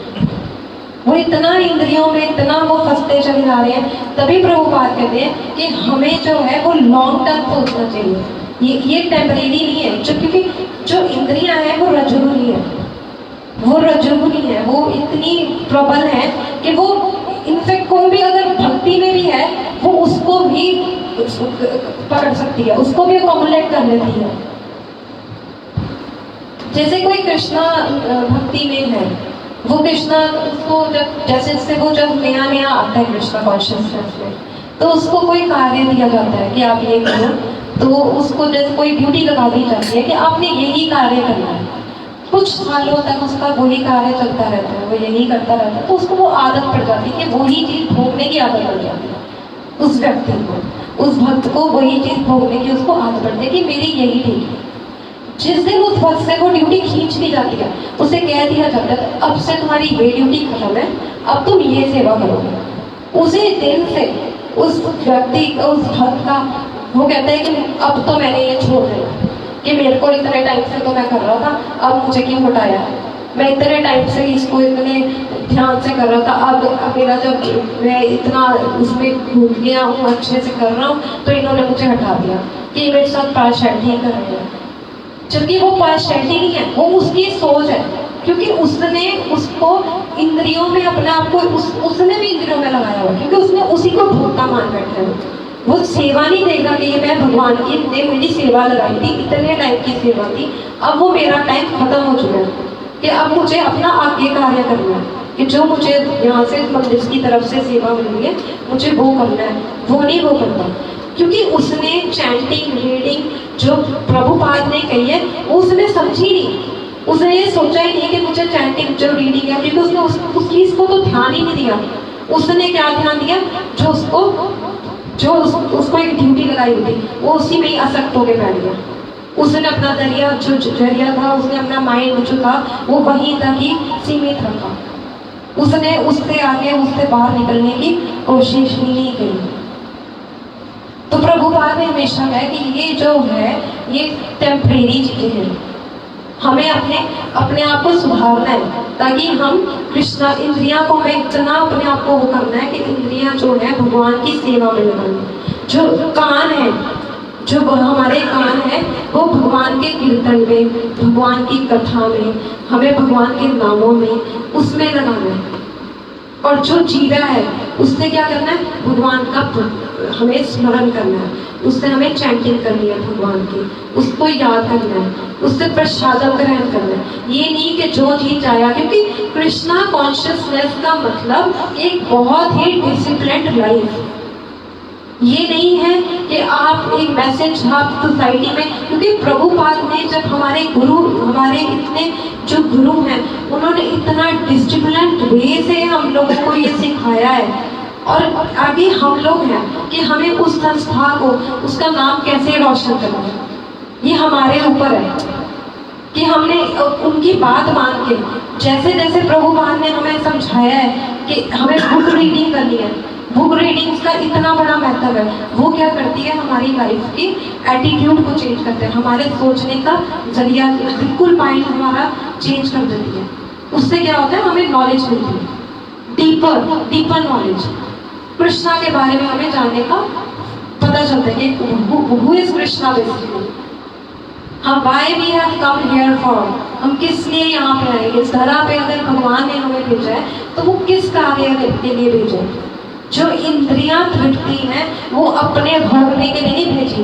वो इतना इंद्रियों में इतना वो फंसते चले जा रहे हैं। तभी प्रभुपाद कहते हैं कि हमें जो है वो लॉन्ग टर्म सोचना चाहिए, ये टेम्परेरी नहीं है। क्योंकि जो इंद्रियां हैं वो रजोगुनी है, वो रजोगुनी है, वो इतनी प्रबल है कि वो इनफेक्ट कोई भी अगर भक्ति में भी है वो उसको भी पकड़ सकती है, उसको भी अकोमोडेट कर लेती है। जैसे कोई कृष्णा भक्ति में है, वो कृष्णा उसको जैसे वो जब नया आता है कृष्णा कॉन्शियसनेस में, तो उसको कोई कार्य दिया जाता है कि आप ये करो, तो उसको जैसे कोई ड्यूटी लगा दी जाती है कि आपने यही कार्य करना है। कुछ सालों तक उसका वही कार्य चलता रहता है, वो यही करता रहता है, तो उसको वो आदत पड़ जाती है कि वही चीज भोगने की आदत पड़ जाती है उस व्यक्ति को, उस भक्त को वही चीज भोगने की उसको आदत पड़ती है कि मेरी यही ठीक है। जिस दिन उस भक्त से वो ड्यूटी खींच ली जाती है, उसे कह दिया जाता है अब से तुम्हारी ये ड्यूटी खत्म है, अब तुम ये सेवा करोगे। उसी दिन से उस व्यक्ति का, उस भक्त का, वो कहता है कि अब तो मैंने ये छोड़ दिया, कि मेरे को इतने टाइम से तो मैं कर रहा था, अब मुझे क्यों हटाया, मैं इतने टाइम से इसको इतने ध्यान से कर रहा था, अब मेरा जब मैं इतना उसमें घूम गया हूँ, अच्छे से कर रहा हूँ, तो इन्होंने मुझे हटा दिया कि मेरे साथ पार्शियलिटी कर रहे हैं। जबकि वो पार्शियलिटी नहीं है, वो उसकी सोच है, क्योंकि उसने उसको इंद्रियों में अपने आप को उसने भी इंद्रियों में लगाया हुआ, क्योंकि उसने उसी को भोक्ता मान बैठा है। वो सेवा नहीं देगा कि मैं भगवान की ने मेरी सेवा लगाई थी, इतने टाइम की सेवा थी, अब वो मेरा टाइम खत्म हो चुका है कि अब मुझे अपना आगे कार्य करना है, कि जो मुझे यहाँ से मंदिर की तरफ से सेवा मिली है मुझे वो करना है, वो नहीं वो करता। क्योंकि उसने चैंटिंग रीडिंग जो प्रभुपाद ने कही है वो उसने समझी नहीं, उसने ये सोचा ही नहीं कि मुझे चैंटिंग जो रीडिंग है, क्योंकि उसने उस चीज को तो ध्यान ही नहीं दिया। उसने क्या ध्यान दिया, जो उसको एक ड्यूटी लगाई हुई थी, वो उसी में ही आसक्त होकर बैठ गया। उसने अपना जरिया था, उसने अपना माइंड जो था वो वहीं तक ही सीमित रखा, उसने उससे आगे उससे बाहर निकलने की कोशिश ही नहीं की। तो प्रभुपाद ने हमेशा कहा कि ये जो है ये टेम्परेरी चीजें हैं, हमें अपने अपने आप को सुधारना है, ताकि हम कृष्णा इंद्रियां को हमें इतना अपने आप को वो करना है कि इंद्रियां जो है भगवान की सेवा में लगानी। जो कान है, जो हमारे कान है, वो भगवान के कीर्तन में, भगवान की कथा में, हमें भगवान के नामों में, उसमें लगाना है। और जो जीवा है उससे क्या करना है, भगवान का हमें स्मरण करना है, उससे हमें चैंटिंग करनी है भगवान की, उसको याद करना है, उससे प्रसादम ग्रहण करना है। ये नहीं कि जो चीज आया, क्योंकि कृष्णा कॉन्शियसनेस का मतलब एक बहुत ही डिसिप्लिन्ड लाइफ। ये नहीं है कि आप एक मैसेज आप सोसाइटी में, क्योंकि प्रभुपाद ने जब हमारे गुरु, हमारे इतने जो गुरु हैं, उन्होंने इतना डिसिप्लिन्ड वे से हम लोगों को ये सिखाया है। और आगे हम लोग हैं कि हमें उस संस्था को, उसका नाम कैसे रोशन करना है, ये हमारे ऊपर है कि हमने उनकी बात मान के, जैसे जैसे प्रभुपाद ने हमें समझाया है कि हमें बुक रीडिंग करनी है। बुक रीडिंग्स का इतना बड़ा महत्व है, वो क्या करती है, हमारी लाइफ की एटीट्यूड को चेंज करते हैं, हमारे सोचने का जरिया बिल्कुल माइंड हमारा चेंज कर देती है। उससे क्या होता है, हमें नॉलेज मिलती है, डीपर नॉलेज, कृष्णा के बारे में हमें जानने का पता चलता है कि हु इज कृष्णा बेसिकली, हम why we have come here for, हम किस लिए यहाँ पे आए। इस धरा पे अगर भगवान ने हमें भेजा है तो वो किस कार्य के लिए भेजा है। जो इंद्रियां तृप्ति हैं वो अपने भोगने के लिए नहीं भेजी।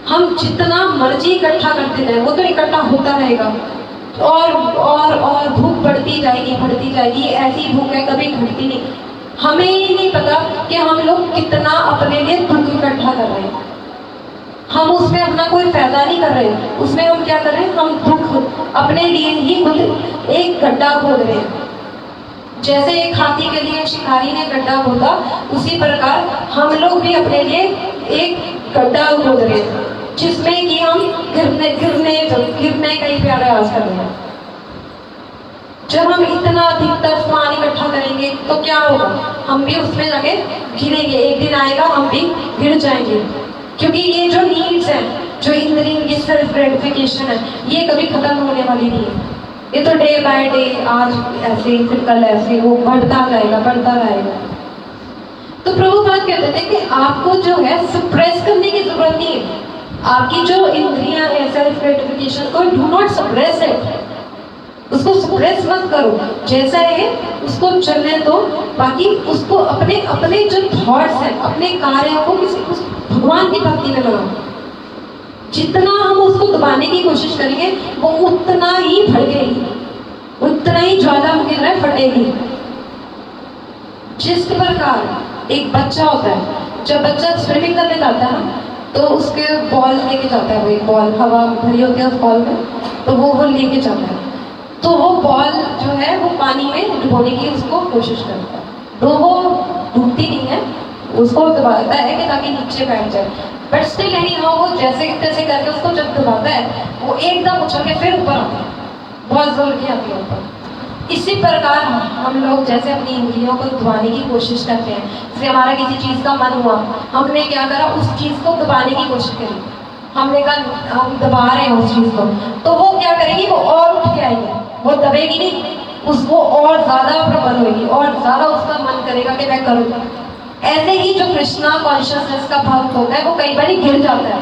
हम जितना मर्जी इकट्ठा करते जाए वो तो इकट्ठा होता रहेगा, और भूख बढ़ती जाएगी। ऐसी भूख है कभी घटती नहीं। हमें ही नहीं पता कि हम लोग कितना अपने लिए दुख इकट्ठा कर रहे हैं। हम उसमें अपना कोई फायदा नहीं कर रहे, उसमें हम क्या कर रहे हैं, हम दुख अपने लिए ही खुद एक गड्ढा खोद रहे हैं। जैसे एक हाथी के लिए शिकारी ने गड्ढा खोदा, उसी प्रकार हम लोग भी अपने लिए एक गड्ढा खोद रहे हैं, जिसमें कि हम गिरने का ही प्रयास कर रहे हैं। जब हम इतना अधिकतर सामान इकट्ठा करेंगे तो क्या होगा, हम भी उसमें जाके गिरेंगे। एक दिन आएगा हम भी गिर जाएंगे, क्योंकि ये जो नीड्स है, जो इंद्रियों की सेल्फ ग्रेटिफिकेशन है, ये कभी खत्म होने वाली नहीं है। ये तो डे बाय डे, आज ऐसे फिर कल ऐसे, वो बढ़ता रहेगा। तो प्रभुपाद कहते थे कि आपको जो है सप्रेस करने की जरूरत नहीं है। आपकी जो इंद्रियां है सेल्फ ग्रेटिफिकेशन को, डू नॉट सप्रेस इट, उसको सप्रेस मत करो। जैसा है उसको चलने दो, बाकी उसको अपने अपने जो थॉट्स हैं, अपने कार्यों को किसी भगवान की भक्ति में लगाओ। जितना हम उसको दबाने की कोशिश करेंगे वो उतना ही भड़केगी, उतना ही ज्वालामुखी तरह फटेगी। जिस प्रकार एक बच्चा होता है, जब बच्चा स्विमिंग करने जाता है ना, तो उसके बॉल लेके जाता है, वो एक बॉल हवा भरी होती है उस बॉल में, तो वो लेके जाता है। तो वो बॉल जो है वो पानी में डुबोने की उसको कोशिश करता है, तो वो डूबती नहीं है, उसको दबाता है कि ताकि नीचे बैठ जाए। बट स्टिल एनी हाउ वो जैसे तैसे करके उसको जब दबाता है, वो एकदम उछल के फिर ऊपर आता है, बहुत जोर की आती है ऊपर। इसी प्रकार हम लोग जैसे अपनी इंद्रियों को दबाने की कोशिश करते हैं, जैसे हमारा किसी चीज़ का मन हुआ, हमने क्या करा, उस चीज़ को दबाने की कोशिश करी, हमने कहा हम दबा रहे हैं उस चीज़ को, तो वो क्या करेगी, वो और उठ के आएगी, वो दबेगी नहीं, उसको और ज़्यादा प्रबल होगी और ज़्यादा उसका मन करेगा कि मैं करूँ। ऐसे ही जो कृष्णा कॉन्शियसनेस का भक्त होता है वो कई बार गिर जाता है,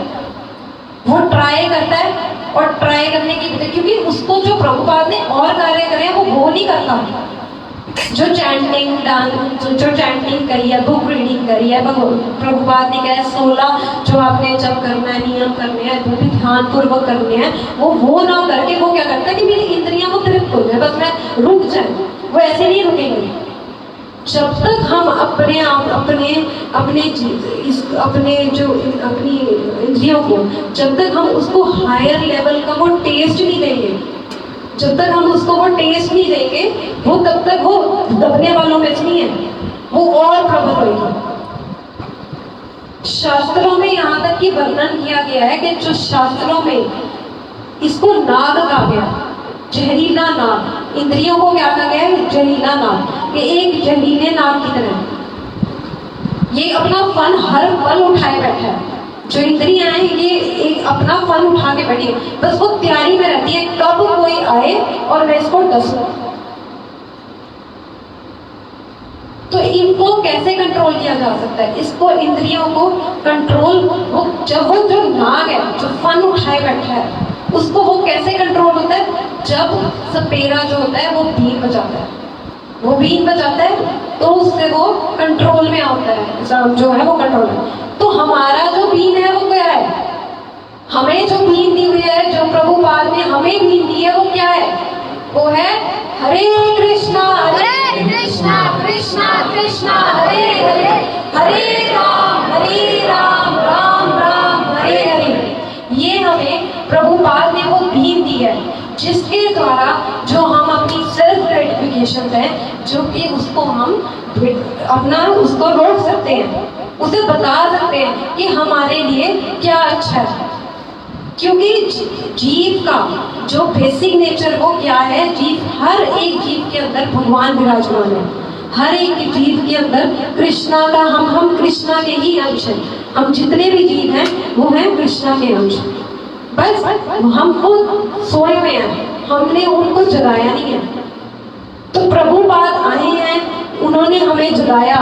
वो ट्राई करता है, और ट्राई करने की, क्योंकि उसको जो प्रभुपाद ने और कार्य करे वो नहीं करता। जो चैंटिंग करी है, बुक रीडिंग करी है, प्रभुपाद ने कहा 16 जो आपने जब करना है, नियम करने हैं, वो भी ध्यान पूर्वक करने हैं, वो ना करके वो क्या करता है कि मेरी इंद्रियां वो तृप्त हो जाए, बस मैं रुक जाए। वो ऐसे नहीं रुकेंगे जब तक हम अपने आप अपनी इंद्रियों को, जब तक हम उसको हायर लेवल का वो टेस्ट नहीं देंगे, जब तक हम उसको वो टेस्ट नहीं देंगे, वो तब तक वो दबने वालों में नहीं है, वो और प्रबल होगी। शास्त्रों में यहाँ तक कि वर्णन किया गया है कि जो शास्त्रों में इसको नाग कहा गया, जहरीला नाग, इंद्रियों को क्या कहा गया है, जहरीला नाग, कि एक जहरीले नाग की तरह ये अपना फन हर पल उठाए बैठा है, जो इंद्रियां हैं ये एक अपना फल उठा के बैठी है, बस वो तैयारी में रहती है कब कोई आए और मैं इसको डसूं। तो इनको कैसे कंट्रोल किया जा सकता है? इसको इंद्रियों को कंट्रोल, वो जो नाग है जो फन उठाए बैठा है उसको वो कैसे कंट्रोल होता है? जब सपेरा जो होता है वो बीन बजाता है, वो बीन बजाता है तो उससे वो कंट्रोल में आता है, जो है वो कंट्रोल में। तो हमारा जो बीन है वो क्या है? हमें जो बीन दी हुई है, जो प्रभुपाद ने हमें बीन दी है, वो क्या है? वो है हरे कृष्णा कृष्णा कृष्णा हरे हरे, हरे राम राम राम हरे हरे। ये हमें प्रभुपाद ने वो बीन दी है जिसके द्वारा जो हम अपनी सेल्फ ग्रेटिफिकेशन है, जो कि उसको हम अपना उसको रोक सकते हैं, उसे बता सकते हैं कि हमारे लिए क्या अच्छा है। क्योंकि जीव का जो बेसिक नेचर वो क्या है? जीव, हर एक जीव के अंदर भगवान विराजमान है, हर एक जीव के अंदर कृष्णा का, हम कृष्णा के ही अंश हैं। हम जितने भी जीव हैं वो हैं कृष्णा के अंश। बस हमको सोए हुए हैं, हमने उनको जगाया नहीं है। तो प्रभुपाद आए हैं, उन्होंने हमें जगाया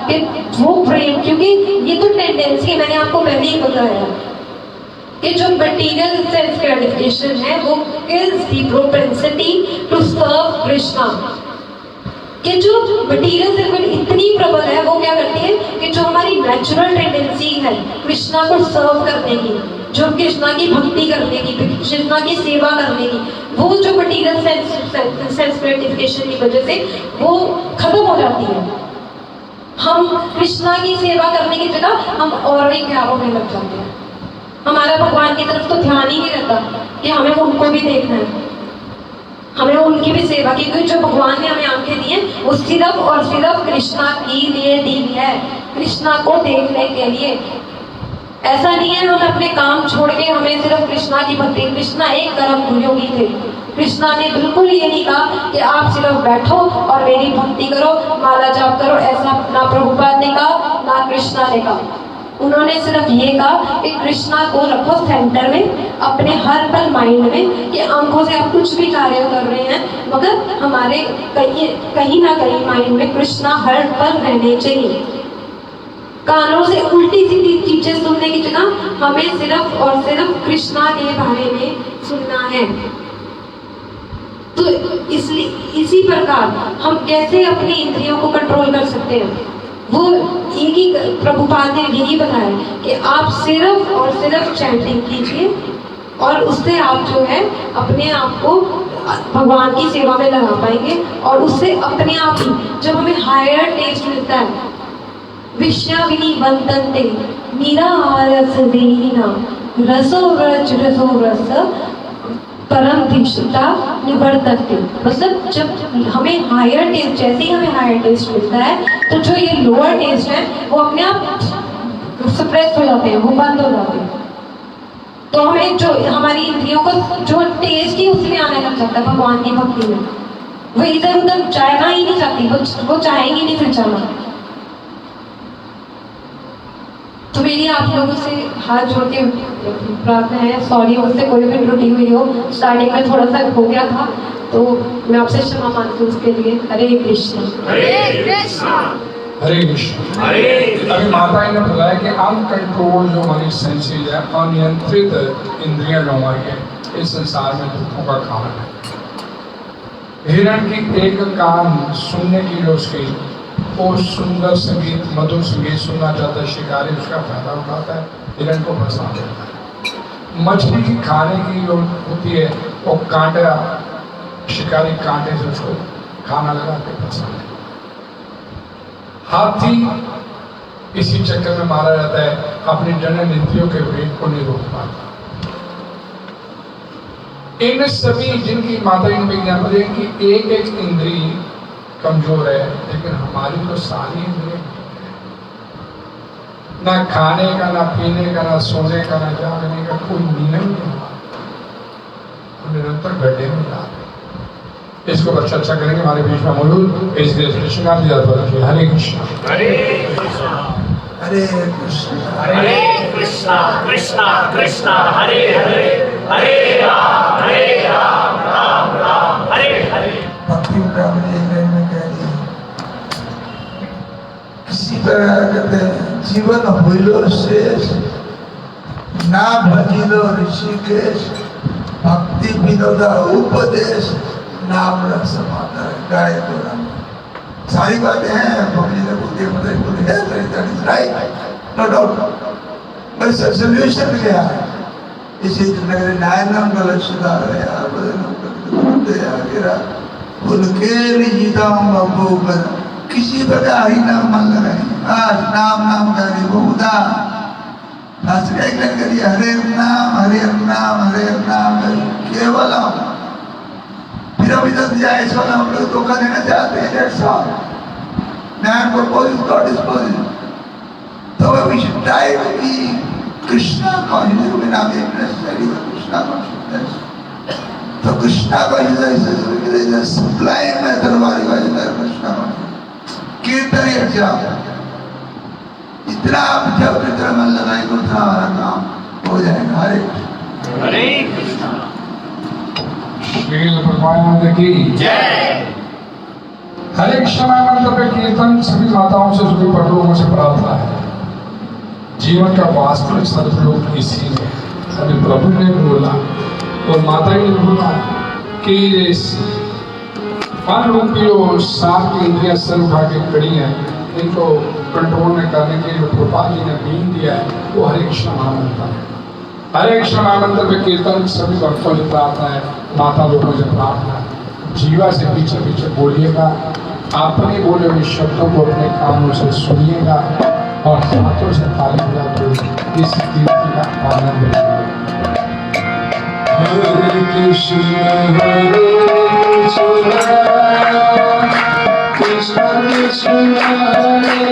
कि वो प्रेम, क्योंकि ये तो टेंडेंसी, मैंने आपको पहले ही बताया कि जो मटेरियल सेल्फ ग्रेटिफिकेशन है वो kills the propensity to serve Krishna. कि जो मटेरियल सेल्फ इतनी प्रबल है, वो क्या करती है कि जो हमारी नेचुरल टेंडेंसी है कृष्णा को सर्व करने की, जो कृष्णा की भक्ति करने की, कृष्णा की सेवा करने की, वो जो मटेरियल सेल्फ ग्रेटिफिकेशन की वजह से वो खत्म हो जाती है। हम कृष्णा की सेवा करने की जगह हम और भी प्यारों में लग जाते हैं। हमारा भगवान की तरफ तो ध्यान ही नहीं रहता कि हमें उनको भी देखना है, हमें उनकी भी सेवा की, क्योंकि जो भगवान ने हमें आंखें दी हैं वो सिर्फ और सिर्फ कृष्णा के लिए दी है, कृष्णा को देखने के लिए। ऐसा नहीं है हम अपने काम छोड़ के हमें सिर्फ कृष्णा की भक्ति। कृष्णा एक कर्म योगी थे, कृष्णा ने बिल्कुल ये नहीं कहा कि आप सिर्फ बैठो और मेरी भक्ति करो, माला जाप करो, ऐसा ना प्रभुपाद ने कहा ना कृष्णा ने कहा। उन्होंने सिर्फ ये कहा कि कृष्णा को रखो सेंटर में, अपने हर पल माइंड में, कि आंखों से आप कुछ भी कार्य कर रहे हैं मगर हमारे कहीं ना कहीं माइंड में कृष्णा हर पल रहने चाहिए। कानों से उल्टी सीधी चीजें सुनने की जगह हमें सिर्फ और सिर्फ कृष्णा के बारे में सुनना है। तो इसलिए इसी प्रकार हम कैसे अपनी इंद्रियों को कंट्रोल कर सकते हैं? वो एक ही प्रभुपाद ने यही बताया कि आप सिर्फ और सिर्फ चैंटिंग कीजिए और उससे आप जो है अपने आप को भगवान की सेवा में लगा पाएंगे। और उससे अपने आप ही जब हमें हायर टेस्ट मिलता है, विश्याविनी वंदन्ते निराहारस देहिना रसो रस परम धीष्टा निवर्तन्ते। मतलब जब हमें हायर टेस्ट, जैसे ही हमें हायर टेस्ट मिलता है तो जो ये लोअर टेस्ट है वो अपने आप सप्रेस हो जाते हैं, वो बंद हो जाते हैं। तो हमें जो हमारी इंद्रियों को जो टेस्ट ही उसमें आने लग जाता है भगवान की भक्ति में, वो इधर उधर जाना ही नहीं चाहती, वो चाहेंगी नहीं फिर जाना। तो मेरी आप लोगों से हाथ जोड़ के प्रार्थना है, सॉरी मुझसे कोई भी त्रुटि हुई हो, स्टार्टिंग में थोड़ा सा हो गया था तो मैं आपसे क्षमा मांगती हूँ उसके लिए। हरे कृष्ण हरे कृष्ण हरे कृष्ण। हरे अभी माता ने बताया कि अनकंट्रोल जो हमारी सेंसेस है, अनियंत्रित इंद्रियां जो हमारी है, इस संसार में दुखों का कारण है। हिरण की एक कान सुनने की जो उसकी वो सुंदर संगीत, मधुर संगीत सुनना चाहता है, शिकारी उसका फायदा उठाता है, हिरण को फंसा देता है। मछली की खाने की जो होती है वो कांटा, शिकारी कांटे से उसको खाना लगा के फंसा देता है। हाथी इसी चक्कर में मारा जाता है, अपनी जनन इंद्रियों के वेग को नहीं रोक पाता। इन सभी जिनकी माता ने एग्जाम्पल दिया कि एक एक इंद्री कमजोर है, लेकिन हमारी तो सारी इंद्रियां ना खाने का, ना पीने का, ना सोने का, ना जागने का कोई नियम नहीं, निरंतर गड्ढे में जा रहे। इसको अच्छा करेंगे हमारे बीच में मौजूद इसलिए श्रृंगार हरे कृष्ण हरे कृष्ण हरे कृष्ण हरे कृष्णा कृष्णा कृष्णा हरे हरे हरे राम राम राम हरे हरे। भक्ति में कह रही किसी तरह कहते हैं जीवन होइलो शेष ना भजिलो ऋषिकेश भक्ति विनोदा उपदेश नाम रख समाता गाय तो राम। सारी बातें हैं मम्मी ने बोली है राइट नो डाउट बस सोल्यूशन क्या है इसी नगर नायनम गलत सुधार है उनके जीताम बाबू पर किसी प्रकार हरि नाम मन लगाए आज नाम नाम करी बहुधा करिए हरे नाम केवल फिर अभी तक जाए इस वाला हम लोग धोखा देना चाहते हैं 1.5 साल man proposes God is possible so we should try to be Krishna consciousness will not be necessary but Krishna consciousness so Krishna consciousness is a sublime method of Krishna consciousness कीर्तन अच्छा इतना आप जब इतना मन लगाएंगे उतना हमारा काम हो जाएगा हरे कृष्णा। श्रील परमानंद की जय। हरे कृष्ण मंत्र पे कीर्तन सभी माताओं से सभी पटलों से प्रार्थना है। जीवन का वास्तविक सदुपयोग इसी में अभी प्रभु ने बोला और माता ने बोला कि मन रूपी जो 7 इंद्रियां सर उठा के खड़ी हैं इनको कंट्रोल में करने के लिए गोपाल जी ने बीन दिया है वो हरे कृष्ण महामंत्र है। हरे कृष्ण महामंत्र पे कीर्तन सभी भक्तों से प्रार्थना है माता लोगों से प्रार्थना है। जीवा से पीछे पीछे बोलिएगा अपने बोले हुए शब्दों को अपने कानों से सुनिएगा और हाथों से ताली बजाते इस कीर्ति का आनंद लीजिएगा। हरे कृष्ण कृष्ण कृष्ण हरे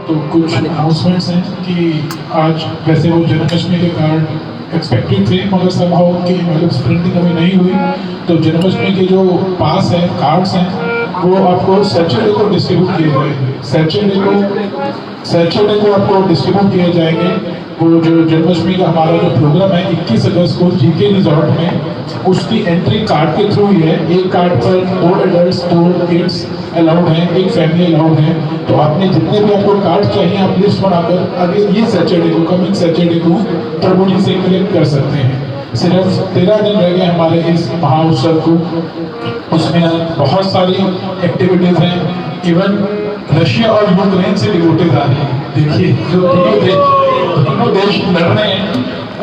तो कुछ अनाउंसमेंट्स हैं कि आज वैसे वो जन्माष्टमी के कार्ड एक्सपेक्टेड थे मगर समहाउ की मतलब प्रिंटिंग अभी नहीं हुई, तो जन्माष्टमी के जो पास हैं कार्ड्स हैं वो आपको सैटरडे को डिस्ट्रीब्यूट किए जाएंगे। सैटरडे को आपको डिस्ट्रीब्यूट किए जाएंगे। वो जो जन्माष्टमी का हमारा जो प्रोग्राम है 21 अगस्त को जीके रिजॉर्ट में, उसकी एंट्री कार्ड के थ्रू ही है। एक कार्ड पर 2 एडल्ट्स 2 किड्स अलाउड हैं, एक फैमिली अलाउड है। तो आपने जितने भी आपको कार्ड चाहिए आप लिस्ट बनाकर अगले ये सैटरडे को कमिंग सैटरडे को प्रभु जी से कलेक्ट कर सकते हैं। सिर्फ 13 दिन रह गए हमारे इस महाउत्सव को। उसमें बहुत सारी एक्टिविटीज हैं। इवन रशिया और यूक्रेन से डिवोटेज आ रहे हैं। देखिए जो दोनों देश लड़ रहे हैं,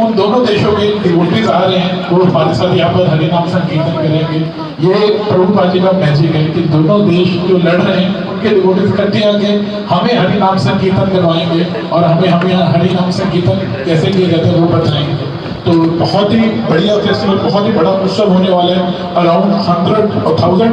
उन दोनों देशों के डिवोटीज आ रहे हैं, वो हमारे साथ यहाँ पर हरिनाम संकीर्तन करेंगे। ये प्रभुपाद जी का मैजिक है कि दोनों देश जो लड़ रहे हैं उनके डिवोटीज इकट्ठे आके हमें हरिनाम संकीर्तन करवाएंगे और हमें हरिनाम संकीर्तन कैसे किया जाता है वो बताएंगे। तो बहुत ही बढ़िया फेस्टिवल, बहुत ही बड़ा उत्सव होने वाला है। अराउंड 100,000